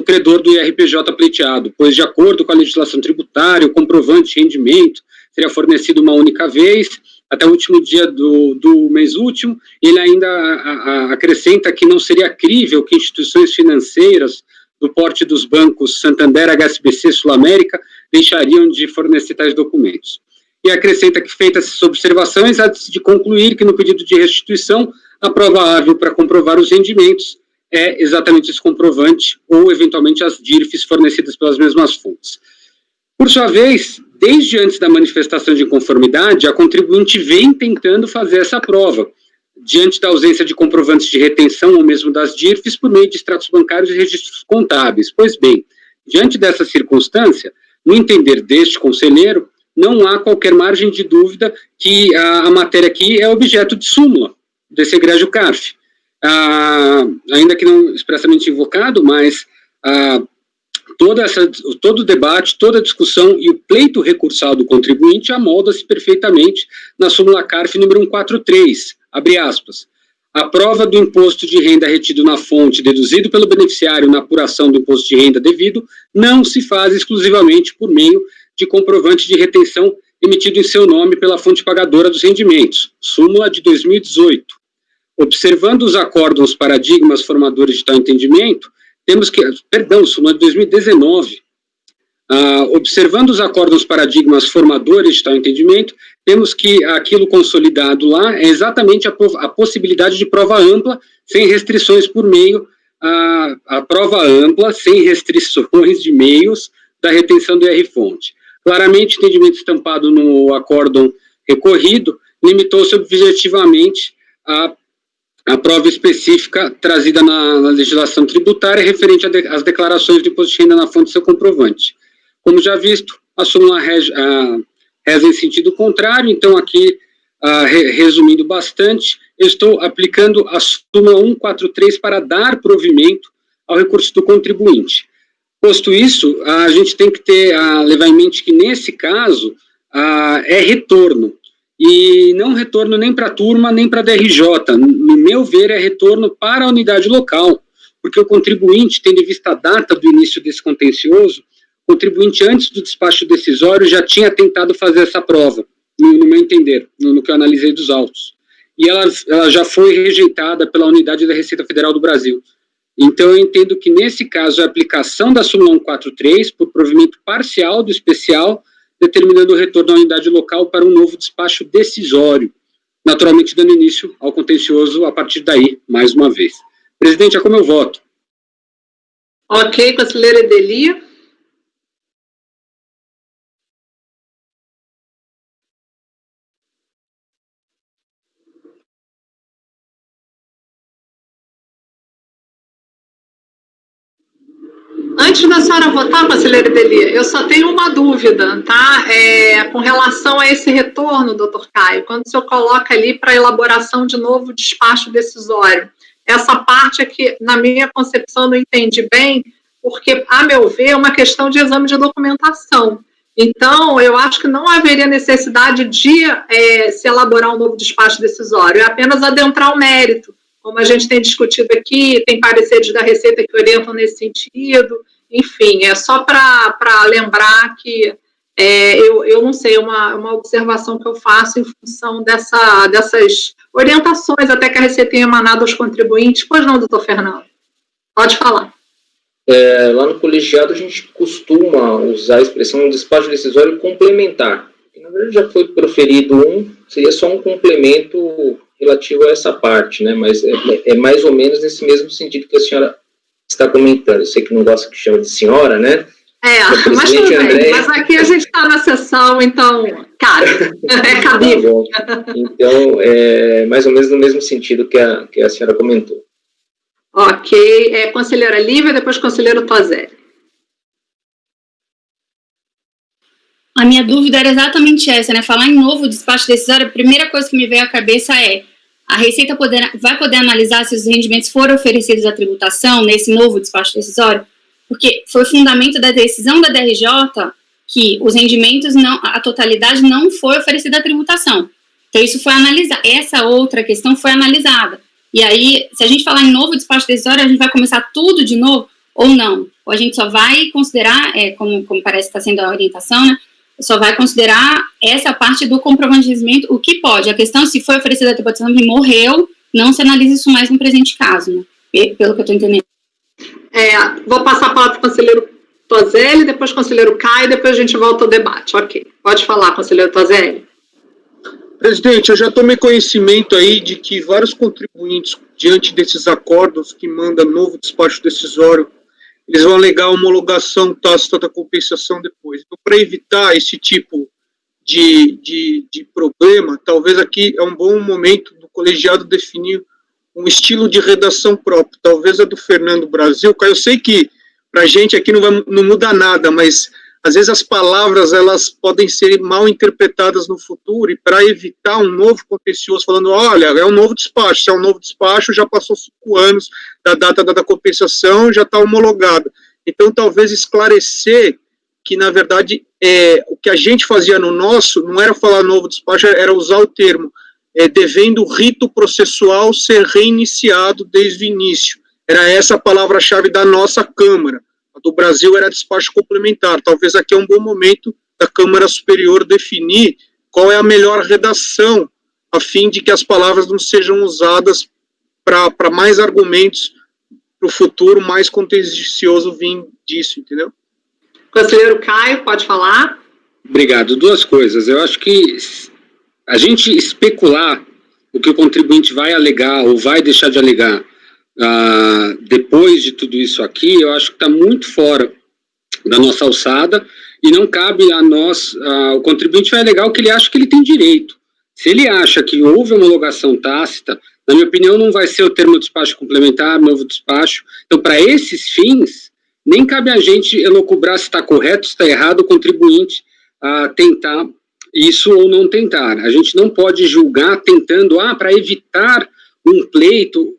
credor do IRPJ pleiteado, pois, de acordo com a legislação tributária, o comprovante de rendimento seria fornecido uma única vez até o último dia do mês último. Ele ainda acrescenta que não seria crível que instituições financeiras do porte dos bancos Santander, HSBC, Sul América, deixariam de fornecer tais documentos. E acrescenta que, feitas essas observações, há de concluir que no pedido de restituição, a prova hábil para comprovar os rendimentos é exatamente esse comprovante ou, eventualmente, as DIRFs fornecidas pelas mesmas fontes. Por sua vez, desde antes da manifestação de inconformidade, a contribuinte vem tentando fazer essa prova, diante da ausência de comprovantes de retenção ou mesmo das DIRFs, por meio de extratos bancários e registros contábeis. Pois bem, diante dessa circunstância, no entender deste conselheiro, não há qualquer margem de dúvida que a matéria aqui é objeto de súmula desse egrégio CARF. Ainda que não expressamente invocado, mas todo o debate, toda a discussão e o pleito recursal do contribuinte amolda-se perfeitamente na súmula CARF número 143, abre aspas, a prova do imposto de renda retido na fonte deduzido pelo beneficiário na apuração do imposto de renda devido não se faz exclusivamente por meio de comprovante de retenção emitido em seu nome pela fonte pagadora dos rendimentos, súmula de 2018. Observando os acórdãos paradigmas formadores de tal entendimento, temos que, súmula de 2019, observando os acórdãos paradigmas formadores de tal entendimento, temos que aquilo consolidado lá é exatamente a possibilidade de prova ampla, sem restrições por meio, a prova ampla, sem restrições de meios da retenção do IR-fonte. Claramente, o entendimento estampado no acórdão recorrido limitou-se objetivamente a prova específica trazida na legislação tributária referente às declarações de imposto de renda na fonte do seu comprovante. Como já visto, a súmula reza em sentido contrário, então aqui, resumindo bastante, eu estou aplicando a súmula 143 para dar provimento ao recurso do contribuinte. Posto isso, a gente tem que levar em mente que, nesse caso, é retorno. E não retorno nem para a turma, nem para a DRJ. No meu ver, é retorno para a unidade local, porque o contribuinte, tendo em vista a data do início desse contencioso, o contribuinte, antes do despacho decisório, já tinha tentado fazer essa prova, no meu entender, no que eu analisei dos autos. E ela já foi rejeitada pela Unidade da Receita Federal do Brasil. Então, eu entendo que, nesse caso, a aplicação da súmula 143, por provimento parcial do especial, determinando o retorno à unidade local para um novo despacho decisório, naturalmente dando início ao contencioso a partir daí, mais uma vez. Presidente, é como eu voto. Ok, conselheira Edeli. Antes da senhora votar, conselheira Edeli, eu só tenho uma dúvida, tá? Com relação a esse retorno, doutor Caio, quando o senhor coloca ali para elaboração de novo despacho decisório, essa parte aqui, na minha concepção, não entendi bem, porque, a meu ver, é uma questão de exame de documentação. Então, eu acho que não haveria necessidade de se elaborar um novo despacho decisório, é apenas adentrar o mérito. Como a gente tem discutido aqui, tem pareceres da Receita que orientam nesse sentido, enfim, é só para lembrar que eu não sei, uma observação que eu faço em função dessas orientações até que a Receita tem emanado aos contribuintes. Pois não, doutor Fernando? Pode falar. Lá no colegiado a gente costuma usar a expressão despacho decisório complementar. Na verdade já foi proferido seria só um complemento relativo a essa parte, né? Mas é mais ou menos nesse mesmo sentido que a senhora está comentando. Eu sei que não gosta que chama de senhora, né? Mas tudo bem. Mas aqui a gente está na sessão, então, cara, é cabível. Tá, então, mais ou menos no mesmo sentido que a senhora comentou. Ok. Conselheira Lívia, depois conselheiro Tozelli. A minha dúvida era exatamente essa, né? Falar em novo despacho decisório, a primeira coisa que me veio à cabeça é: a Receita vai poder analisar se os rendimentos foram oferecidos à tributação nesse novo despacho decisório? Porque foi fundamento da decisão da DRJ que os rendimentos, a totalidade não foi oferecida à tributação. Então, isso foi analisado. Essa outra questão foi analisada. E aí, se a gente falar em novo despacho decisório, a gente vai começar tudo de novo ou não? Ou a gente só vai considerar, como parece que está sendo a orientação, né? só vai considerar essa parte do comprovante de recebimento, o que pode. A questão, se foi oferecida a deportação e morreu, não se analisa isso mais no presente caso, né? Pelo que eu estou entendendo. Vou passar a palavra para o conselheiro Tozelli, depois o conselheiro Caio, depois a gente volta ao debate. Ok. Pode falar, conselheiro Tozelli. Presidente, eu já tomei conhecimento aí de que vários contribuintes, diante desses acordos que manda novo despacho decisório, eles vão alegar a homologação tácita da compensação depois. Então, para evitar esse tipo de problema, talvez aqui é um bom momento do colegiado definir um estilo de redação próprio, talvez a do Fernando Brasil. Eu sei que para a gente aqui não muda nada, mas às vezes as palavras elas podem ser mal interpretadas no futuro, e para evitar um novo contencioso, falando, olha, é um novo despacho, se é um novo despacho, já passou 5 anos da data da compensação, já está homologado. Então, talvez esclarecer que, na verdade, o que a gente fazia no nosso, não era falar novo despacho, era usar o termo, devendo o rito processual ser reiniciado desde o início. Era essa a palavra-chave da nossa Câmara. A do Brasil era despacho complementar. Talvez aqui é um bom momento da Câmara Superior definir qual é a melhor redação, a fim de que as palavras não sejam usadas para mais argumentos para o futuro, mais contencioso vir disso, entendeu? Conselheiro Caio, pode falar? Obrigado. 2 coisas. Eu acho que a gente especular o que o contribuinte vai alegar ou vai deixar de alegar depois de tudo isso aqui, eu acho que está muito fora da nossa alçada, e não cabe a nós, o contribuinte vai alegar o que ele acha que ele tem direito. Se ele acha que houve homologação tácita, na minha opinião, não vai ser o termo despacho complementar, novo despacho. Então, para esses fins, nem cabe a gente elocubrar se está correto, se está errado, o contribuinte tentar isso ou não tentar. A gente não pode julgar tentando, para evitar um pleito.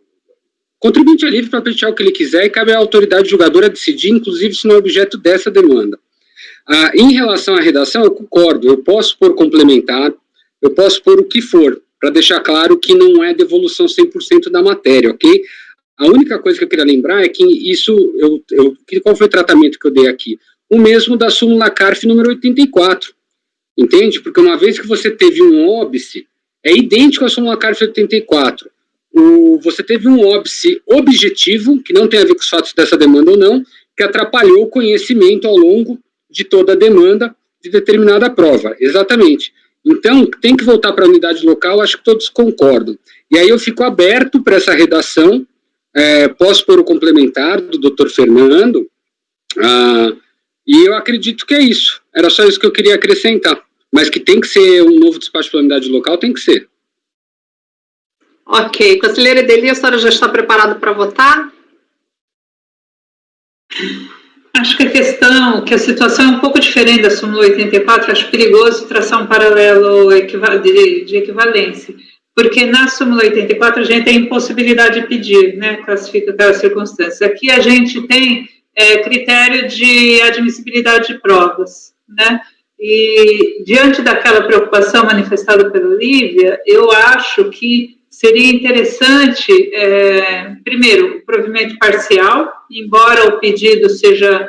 O contribuinte é livre para pleitear o que ele quiser e cabe à autoridade julgadora decidir, inclusive se não é objeto dessa demanda. Em relação à redação, eu concordo, eu posso pôr complementar, eu posso pôr o que for, para deixar claro que não é devolução 100% da matéria, ok? A única coisa que eu queria lembrar é que isso, qual foi o tratamento que eu dei aqui? O mesmo da súmula CARF número 84, entende? Porque uma vez que você teve um óbice, é idêntico à súmula CARF 84. Você teve um óbice objetivo, que não tem a ver com os fatos dessa demanda ou não, que atrapalhou o conhecimento ao longo de toda a demanda de determinada prova. Exatamente. Então, tem que voltar para a unidade local, acho que todos concordam. E aí eu fico aberto para essa redação, posso pôr o complementar do Dr. Fernando, e eu acredito que é isso. Era só isso que eu queria acrescentar. Mas que tem que ser um novo despacho para a unidade local, tem que ser. Ok. Conselheira Ideli, a senhora já está preparada para votar? Acho que a situação é um pouco diferente da súmula 84, acho perigoso traçar um paralelo de equivalência, porque na súmula 84 a gente tem impossibilidade de pedir, né, classifica aquelas circunstâncias. Aqui a gente tem critério de admissibilidade de provas, né, e diante daquela preocupação manifestada pela Lívia, eu acho que seria interessante, primeiro, o provimento parcial, embora o pedido seja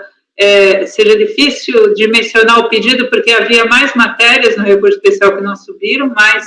difícil de mencionar o pedido, porque havia mais matérias no recurso especial que não subiram, mas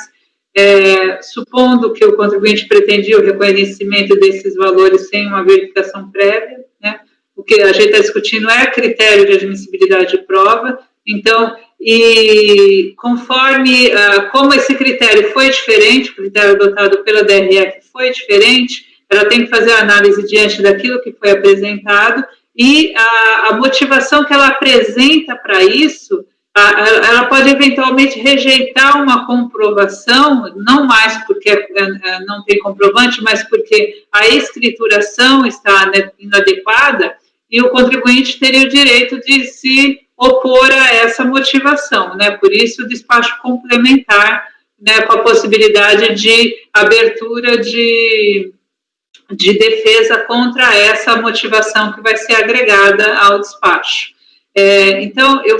supondo que o contribuinte pretendia o reconhecimento desses valores sem uma verificação prévia, né, o que a gente está discutindo é critério de admissibilidade de prova. Então, e conforme, como esse critério foi diferente, o critério adotado pela DRF foi diferente, ela tem que fazer a análise diante daquilo que foi apresentado, e a motivação que ela apresenta para isso, ela pode eventualmente rejeitar uma comprovação, não mais porque não tem comprovante, mas porque a escrituração está inadequada, e o contribuinte teria o direito de se opor a essa motivação, né? Por isso o despacho complementar, né, com a possibilidade de abertura de defesa contra essa motivação que vai ser agregada ao despacho. Então, eu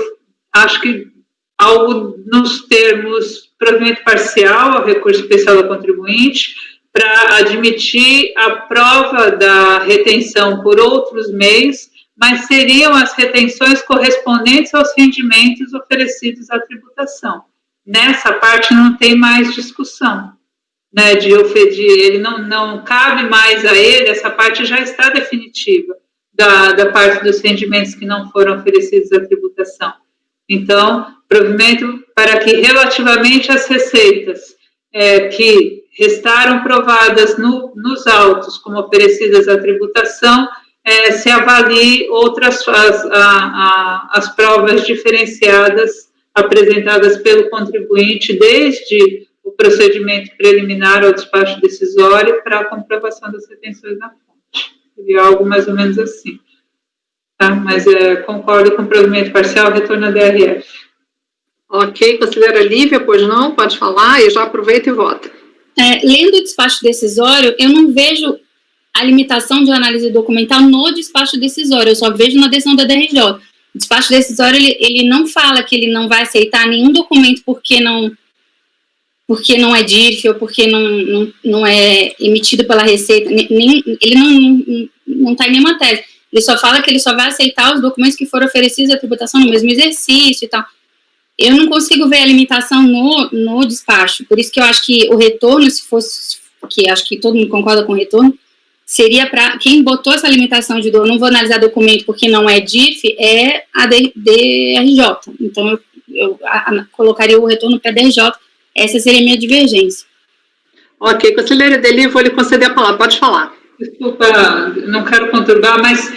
acho que algo nos termos provimento parcial ao recurso especial do contribuinte, para admitir a prova da retenção por outros meios, mas seriam as retenções correspondentes aos rendimentos oferecidos à tributação. Nessa parte não tem mais discussão, né, ele não cabe mais a ele, essa parte já está definitiva, da parte dos rendimentos que não foram oferecidos à tributação. Então, provimento para que, relativamente às receitas que restaram provadas nos autos como oferecidas à tributação, se avalie as provas diferenciadas apresentadas pelo contribuinte desde o procedimento preliminar ao despacho decisório para a comprovação das retenções na fonte. Seria algo mais ou menos assim. Tá? Mas concordo com o provimento parcial, retorno à DRF. Ok, conselheira Lívia, pois não, pode falar, e já aproveita e vota. Lendo o despacho decisório, eu não vejo a limitação de análise documental no despacho decisório, eu só vejo na decisão da DRJ. O despacho decisório, ele não fala que ele não vai aceitar nenhum documento porque não é DIRF ou porque não é emitido pela Receita, ele não está em nenhuma tese. Ele só fala que ele só vai aceitar os documentos que foram oferecidos à tributação no mesmo exercício e tal. Eu não consigo ver a limitação no despacho, por isso que eu acho que o retorno, se fosse, que acho que todo mundo concorda com o retorno, seria para quem botou essa limitação de não vou analisar documento porque não é DIRF, é a DRJ. Então, eu colocaria o retorno para a DRJ, essa seria a minha divergência. Ok, conselheira Deli, vou lhe conceder a palavra, pode falar. Desculpa, não quero conturbar, mas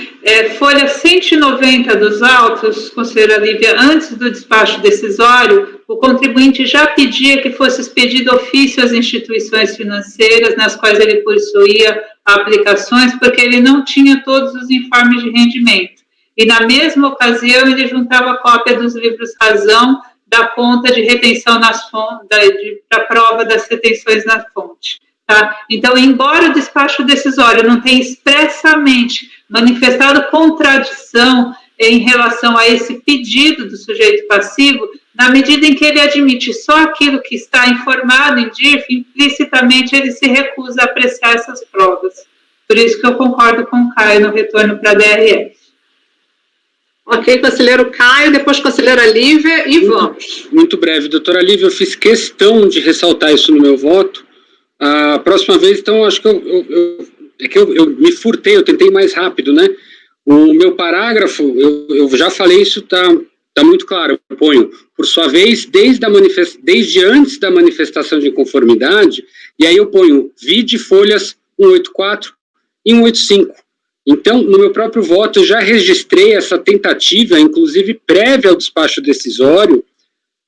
folha 190 dos autos, conselheira Lívia, antes do despacho decisório, o contribuinte já pedia que fosse expedido ofício às instituições financeiras nas quais ele possuía aplicações, porque ele não tinha todos os informes de rendimento. E, na mesma ocasião, ele juntava a cópia dos livros razão da conta de retenção nas fontes, da prova das retenções na fonte. Tá? Então, embora o despacho decisório não tenha expressamente manifestado contradição em relação a esse pedido do sujeito passivo, na medida em que ele admite só aquilo que está informado em DIRF, implicitamente ele se recusa a apreciar essas provas. Por isso que eu concordo com o Caio no retorno para a DRF. Ok, conselheiro Caio, depois conselheira Lívia, e vamos. Muito breve, doutora Lívia, eu fiz questão de ressaltar isso no meu voto. A próxima vez, então, acho que eu me furtei, eu tentei mais rápido, né? O meu parágrafo, eu já falei isso, tá muito claro, eu ponho, por sua vez, desde antes da manifestação de inconformidade, e aí eu ponho, vide folhas 184 e 185. Então, no meu próprio voto, eu já registrei essa tentativa, inclusive prévia ao despacho decisório,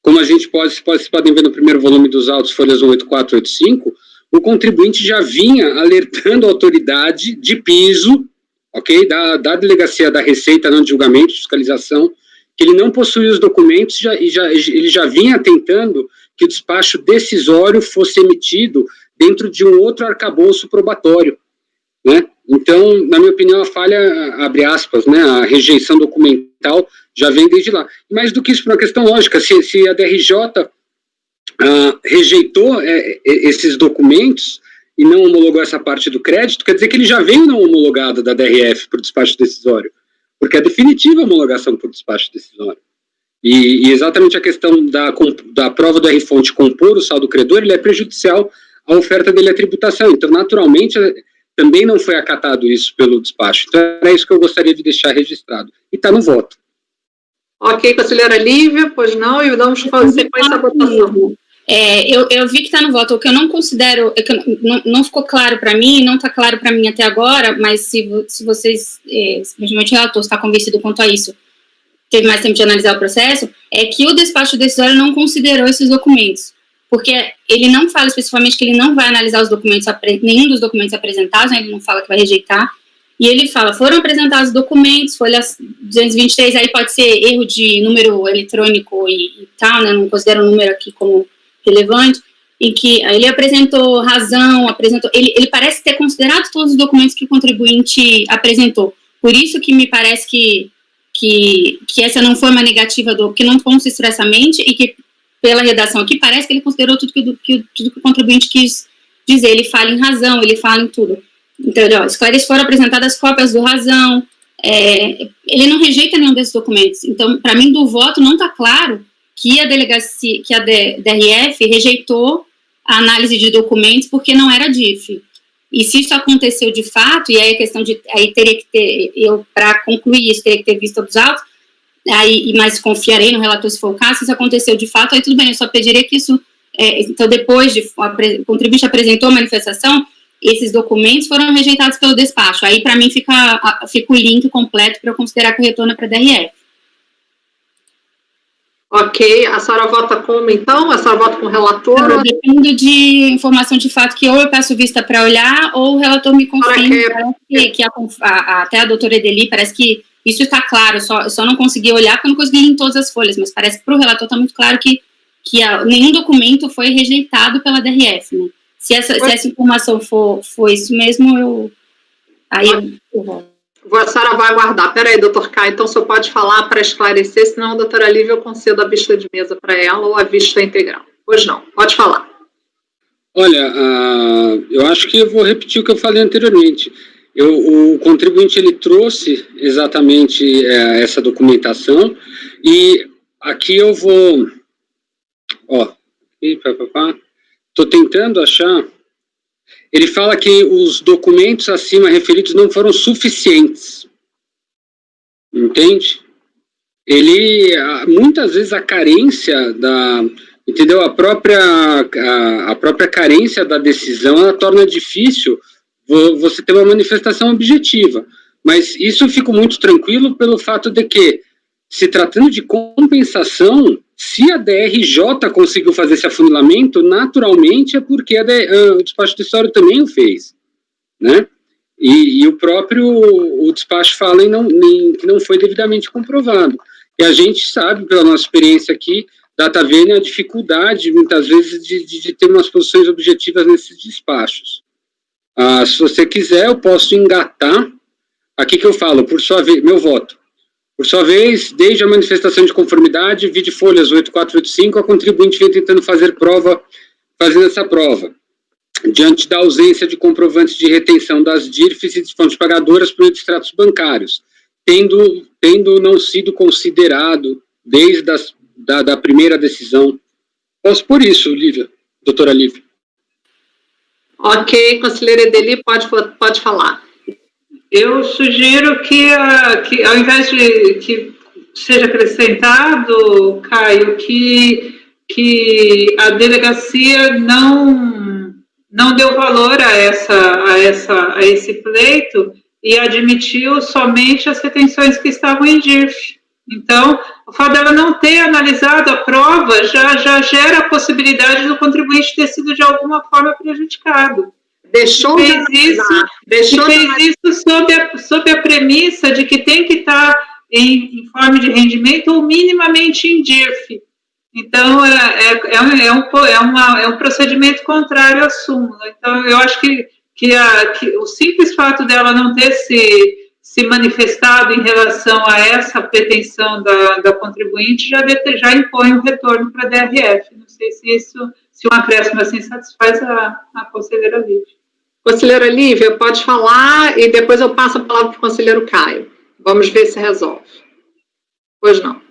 como a gente vocês podem ver no primeiro volume dos autos, folhas 184 e 185, o contribuinte já vinha alertando a autoridade de piso, ok, da delegacia da Receita, não de julgamento, de fiscalização, que ele não possuía os documentos ele já vinha tentando que o despacho decisório fosse emitido dentro de um outro arcabouço probatório, né? Então, na minha opinião, a falha, abre aspas, né, a rejeição documental já vem desde lá. E mais do que isso, por uma questão lógica, se a DRJ rejeitou esses documentos e não homologou essa parte do crédito, quer dizer que ele já veio não homologado da DRF por despacho decisório, porque é definitiva a homologação por despacho decisório. E exatamente a questão da prova do R-fonte compor o saldo credor, ele é prejudicial à oferta dele à tributação. Então, naturalmente, também não foi acatado isso pelo despacho. Então, é isso que eu gostaria de deixar registrado. E está no voto. Ok, conselheira Lívia, pois não, e damos sequência à votação. Eu vi que está no voto, o que eu não considero, não ficou claro para mim, não está claro para mim até agora, mas se vocês, simplesmente o relator está convencido quanto a isso, teve mais tempo de analisar o processo, é que o despacho decisório não considerou esses documentos, porque ele não fala especificamente que ele não vai analisar os documentos, nenhum dos documentos apresentados, né, ele não fala que vai rejeitar, e ele fala, foram apresentados documentos, folha 223, aí pode ser erro de número eletrônico e tal, né, não considero o número aqui como relevante, em que ele apresentou razão, ele parece ter considerado todos os documentos que o contribuinte apresentou. Por isso que me parece que essa não foi uma negativa que não consta expressamente e que, pela redação aqui, parece que ele considerou tudo que o contribuinte quis dizer. Ele fala em razão, ele fala em tudo. Então, foram apresentadas cópias do razão, ele não rejeita nenhum desses documentos. Então, para mim, do voto não está claro que a delegacia, que a DRF rejeitou a análise de documentos porque não era DIF. E se isso aconteceu de fato, e aí a questão de, aí teria que ter, para concluir isso, teria que ter visto os autos, mas confiarei no relator se for o caso, se isso aconteceu de fato, aí tudo bem, eu só pediria que isso, então depois de o contribuinte apresentou a manifestação, esses documentos foram rejeitados pelo despacho, aí para mim fica o link completo para eu considerar que o retorno é para a DRF. Ok, a senhora vota como, então? A senhora vota com o relator? Eu dependo de informação de fato que ou eu peço vista para olhar, ou o relator me confirma, até a doutora Edeli, parece que isso está claro, só não consegui olhar porque eu não consegui ir em todas as folhas, mas parece que para o relator está muito claro que nenhum documento foi rejeitado pela DRF, né? Se essa informação for isso mesmo, eu volto. A senhora vai aguardar. Peraí, doutor Caio, então o senhor pode falar para esclarecer, senão a doutora Lívia eu concedo a vista de mesa para ela ou a vista integral. Pois não, pode falar. Olha, eu acho que eu vou repetir o que eu falei anteriormente. O contribuinte, ele trouxe exatamente essa documentação, e aqui eu vou... Estou tentando achar... Ele fala que os documentos acima referidos não foram suficientes. Entende? Muitas vezes a carência entendeu? A própria carência da decisão, ela torna difícil você ter uma manifestação objetiva. Mas isso eu fico muito tranquilo pelo fato de que, se tratando de compensação, se a DRJ conseguiu fazer esse afunilamento, naturalmente é porque o despacho decisório também o fez, né? E o próprio despacho fala que não foi devidamente comprovado. E a gente sabe, pela nossa experiência aqui, data vênia, a dificuldade, muitas vezes, de ter umas posições objetivas nesses despachos. Se você quiser, eu posso engatar, aqui que eu falo, por sua vez, meu voto. Por sua vez, desde a manifestação de conformidade, vide folhas 8485, a contribuinte vem tentando fazendo essa prova, diante da ausência de comprovantes de retenção das DIRFs e de fontes pagadoras por extratos bancários, tendo não sido considerado desde da primeira decisão. Posso por isso, Lívia, doutora Lívia. Ok, conselheira Edeli, pode falar. Eu sugiro que ao invés de que seja acrescentado, Caio, que a delegacia não deu valor a esse pleito e admitiu somente as retenções que estavam em DIRF. Então, o fato dela não ter analisado a prova já gera a possibilidade do contribuinte ter sido de alguma forma prejudicado. Fez isso sob a premissa de que tem que estar em forma de rendimento ou minimamente em DIRF. Então, é um procedimento contrário à súmula. Então, eu acho que o simples fato dela não ter se manifestado em relação a essa pretensão da contribuinte já impõe um retorno para a DRF. Não sei se um acréscimo assim satisfaz a conselheira Lívia. Conselheira Lívia, pode falar e depois eu passo a palavra para o conselheiro Caio. Vamos ver se resolve. Pois não.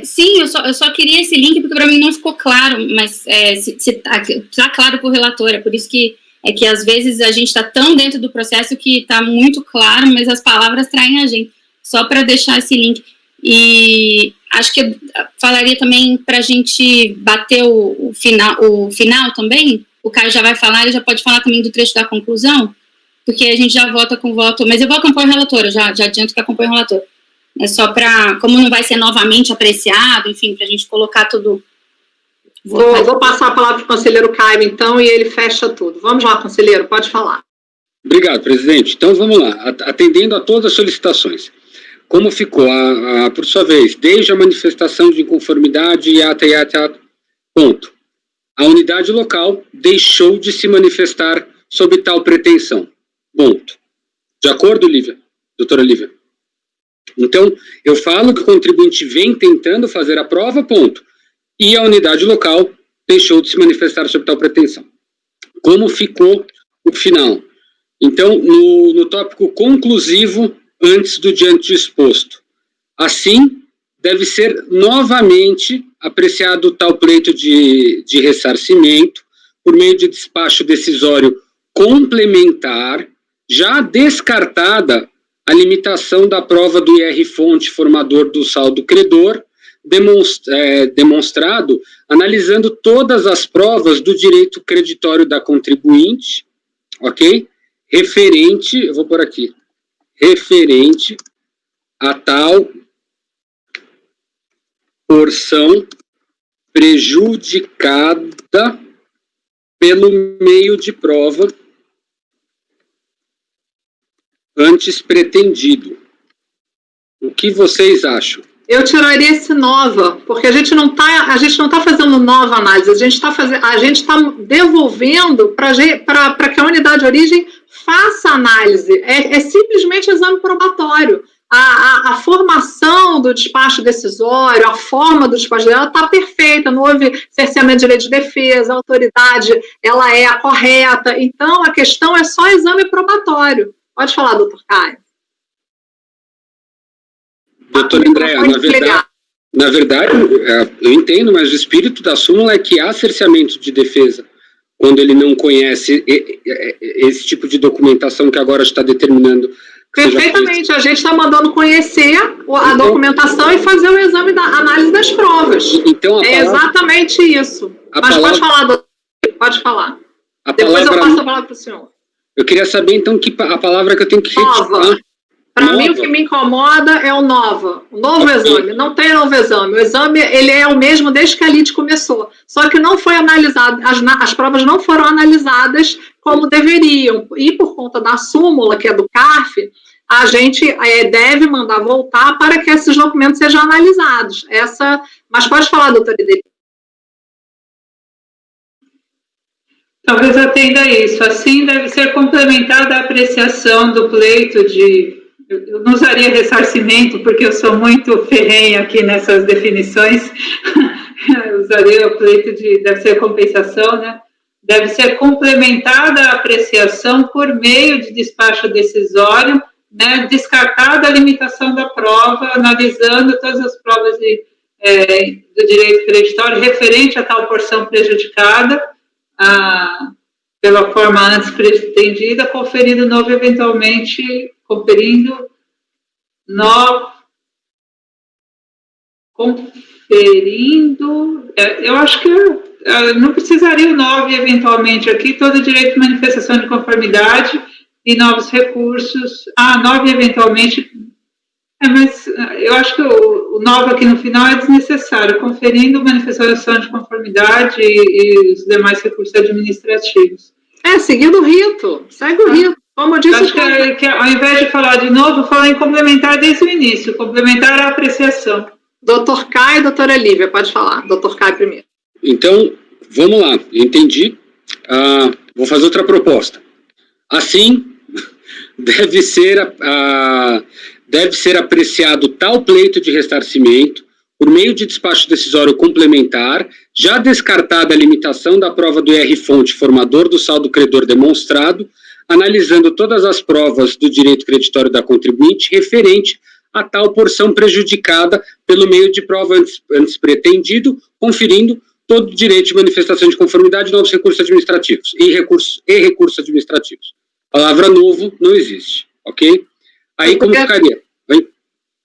Sim, eu só queria esse link porque para mim não ficou claro, mas está claro para o relator, é por isso que às vezes a gente está tão dentro do processo que está muito claro, mas as palavras traem a gente, só para deixar esse link. E acho que eu falaria também para a gente bater o final também. O Caio já vai falar, ele já pode falar também do trecho da conclusão, porque a gente já vota com voto, mas eu vou acompanhar o relator, eu já adianto que acompanho o relator. É só para, como não vai ser novamente apreciado, enfim, para a gente colocar tudo. Vou passar a palavra para o conselheiro Caio, então, e ele fecha tudo. Vamos lá, conselheiro, pode falar. Obrigado, presidente. Então, vamos lá. Atendendo a todas as solicitações. Como ficou, por sua vez, desde a manifestação de inconformidade e ata, ponto. A unidade local deixou de se manifestar sob tal pretensão. Ponto. De acordo, Lívia? Doutora Lívia? Então, eu falo que o contribuinte vem tentando fazer a prova, ponto. E a unidade local deixou de se manifestar sob tal pretensão. Como ficou o final? Então, no tópico conclusivo, antes do diante exposto. Assim, deve ser novamente apreciado tal pleito de ressarcimento por meio de despacho decisório complementar, já descartada a limitação da prova do IR-fonte formador do saldo credor, demonstrado analisando todas as provas do direito creditório da contribuinte, ok? Eu vou por aqui, referente a tal porção prejudicada pelo meio de prova antes pretendido. O que vocês acham? Eu tiraria esse nova, porque a gente não tá fazendo nova análise, a gente está devolvendo para que a unidade de origem faça análise. É simplesmente exame probatório. A formação do despacho decisório, a forma do despacho dela está perfeita, não houve cerceamento de direito de defesa, a autoridade ela é a correta, então a questão é só exame probatório. Pode falar, doutor Caio. Doutor André, na verdade, eu entendo, mas o espírito da súmula é que há cerceamento de defesa quando ele não conhece esse tipo de documentação que agora está determinando. Perfeitamente, a gente está mandando conhecer a documentação e fazer o exame da análise das provas. Então, exatamente isso. Mas pode falar, doutor, pode falar. Depois eu passo a palavra para o senhor. Eu queria saber, então, a palavra que eu tenho que retirar. Para mim, o que me incomoda é o nova. O novo exame. Não tem novo exame. O exame ele é o mesmo desde que a lide começou. Só que não foi analisado, as provas não foram analisadas como deveriam. E por conta da súmula, que é do CARF, a gente deve mandar voltar para que esses documentos sejam analisados. Mas pode falar, doutora Ideli. Talvez atenda isso. Assim, deve ser complementada a apreciação do pleito de... Eu não usaria ressarcimento, porque eu sou muito ferrenha aqui nessas definições. Eu usaria o pleito de... Deve ser compensação, né? Deve ser complementada a apreciação por meio de despacho decisório, né? Descartada a limitação da prova, analisando todas as provas do direito creditório referente a tal porção prejudicada, pela forma antes pretendida, conferindo, eu acho que não precisaria o 9, eventualmente, aqui, todo direito de manifestação de conformidade e novos recursos, 9, eventualmente, mas eu acho que o 9 aqui no final é desnecessário, conferindo manifestação de conformidade e os demais recursos administrativos. Seguindo o rito, segue o rito. Como eu disse, acho que ao invés de falar de novo, falar em complementar desde o início, complementar a apreciação. Doutor Caio e doutora Lívia, pode falar. Doutor Caio primeiro. Então, vamos lá, entendi. Vou fazer outra proposta. Assim, deve ser apreciado tal pleito de ressarcimento por meio de despacho decisório complementar, já descartada a limitação da prova do IR-fonte formador do saldo credor demonstrado, analisando todas as provas do direito creditório da contribuinte referente a tal porção prejudicada pelo meio de prova antes pretendido, conferindo todo o direito de manifestação de conformidade e novos recursos administrativos, e recursos administrativos. A palavra novo não existe, ok? Aí como ficaria?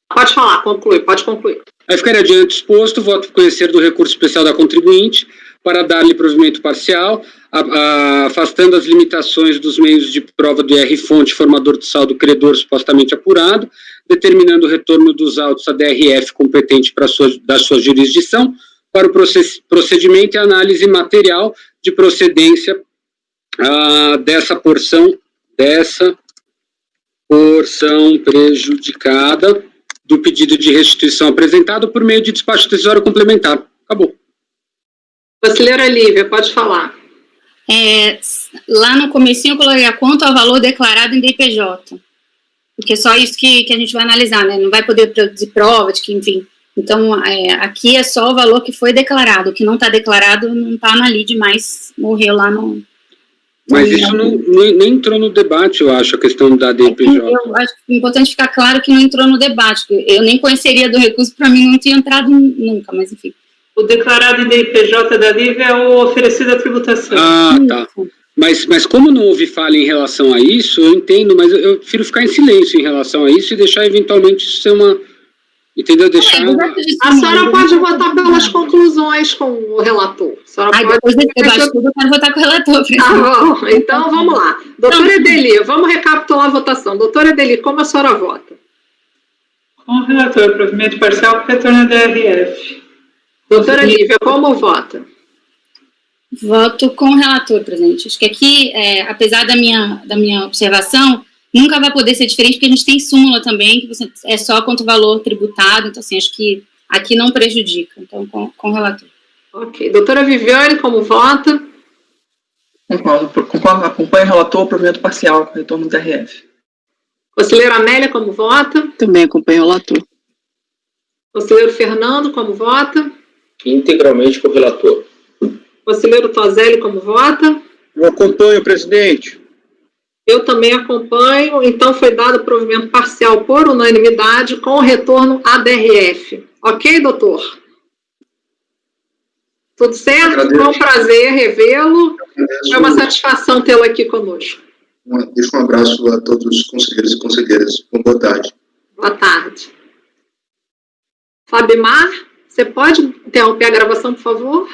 Pode falar, pode concluir. Aí ficaria diante exposto, voto por conhecer do recurso especial da contribuinte para dar-lhe provimento parcial, afastando as limitações dos meios de prova do IR-fonte formador do saldo credor supostamente apurado, determinando o retorno dos autos à DRF competente da sua jurisdição para o procedimento e análise material de procedência dessa porção prejudicada do pedido de restituição apresentado por meio de despacho decisório complementar. Acabou. Conselheira Lívia, pode falar. Lá no comecinho eu coloquei quanto ao valor declarado em DPJ, porque é só isso que a gente vai analisar, né? Não vai poder produzir prova de que, enfim. Então, aqui é só o valor que foi declarado. O que não está declarado não está na lide, mas morreu lá no... Mas isso nem entrou no debate, eu acho, a questão da DPJ. Eu acho importante ficar claro que não entrou no debate, porque eu nem conheceria do recurso, para mim não tinha entrado nunca, mas enfim. O declarado em DPJ da Lívia é o oferecido à tributação. Ah, tá. Mas como não houve falha em relação a isso, eu entendo, mas eu prefiro ficar em silêncio em relação a isso e deixar eventualmente isso ser uma... Entendeu? Deixar... A senhora pode votar pelas conclusões com o relator. A senhora pode... Depois desse debate tudo, eu quero votar com o relator. Tá bom, então vamos lá. Doutora Edeli, vamos recapitular a votação. Doutora Edeli, como a senhora vota? Com o relator, provimento parcial com retorno da DRF. Doutora Lívia, como vota? Voto com o relator, presidente. Acho que aqui, apesar da minha observação, nunca vai poder ser diferente, porque a gente tem súmula também, que é só quanto o valor tributado, então, assim, acho que aqui não prejudica. Então, com o relator. Ok. Doutora Viviane, como vota? Concordo, acompanho o relator, provimento parcial com retorno da DRF. Conselheira Amélia, como vota? Também acompanho o relator. Conselheiro Fernando, como vota? Integralmente com o relator. Conselheiro Tozelli, como vota? Eu acompanho, presidente. Eu também acompanho, então foi dado provimento parcial por unanimidade com retorno à DRF. Ok, doutor? Tudo certo? Foi um prazer revê-lo. É uma satisfação tê-lo aqui conosco. Deixo um abraço a todos os conselheiros e conselheiras. Boa tarde. Boa tarde. Fabimar, você pode interromper a gravação, por favor?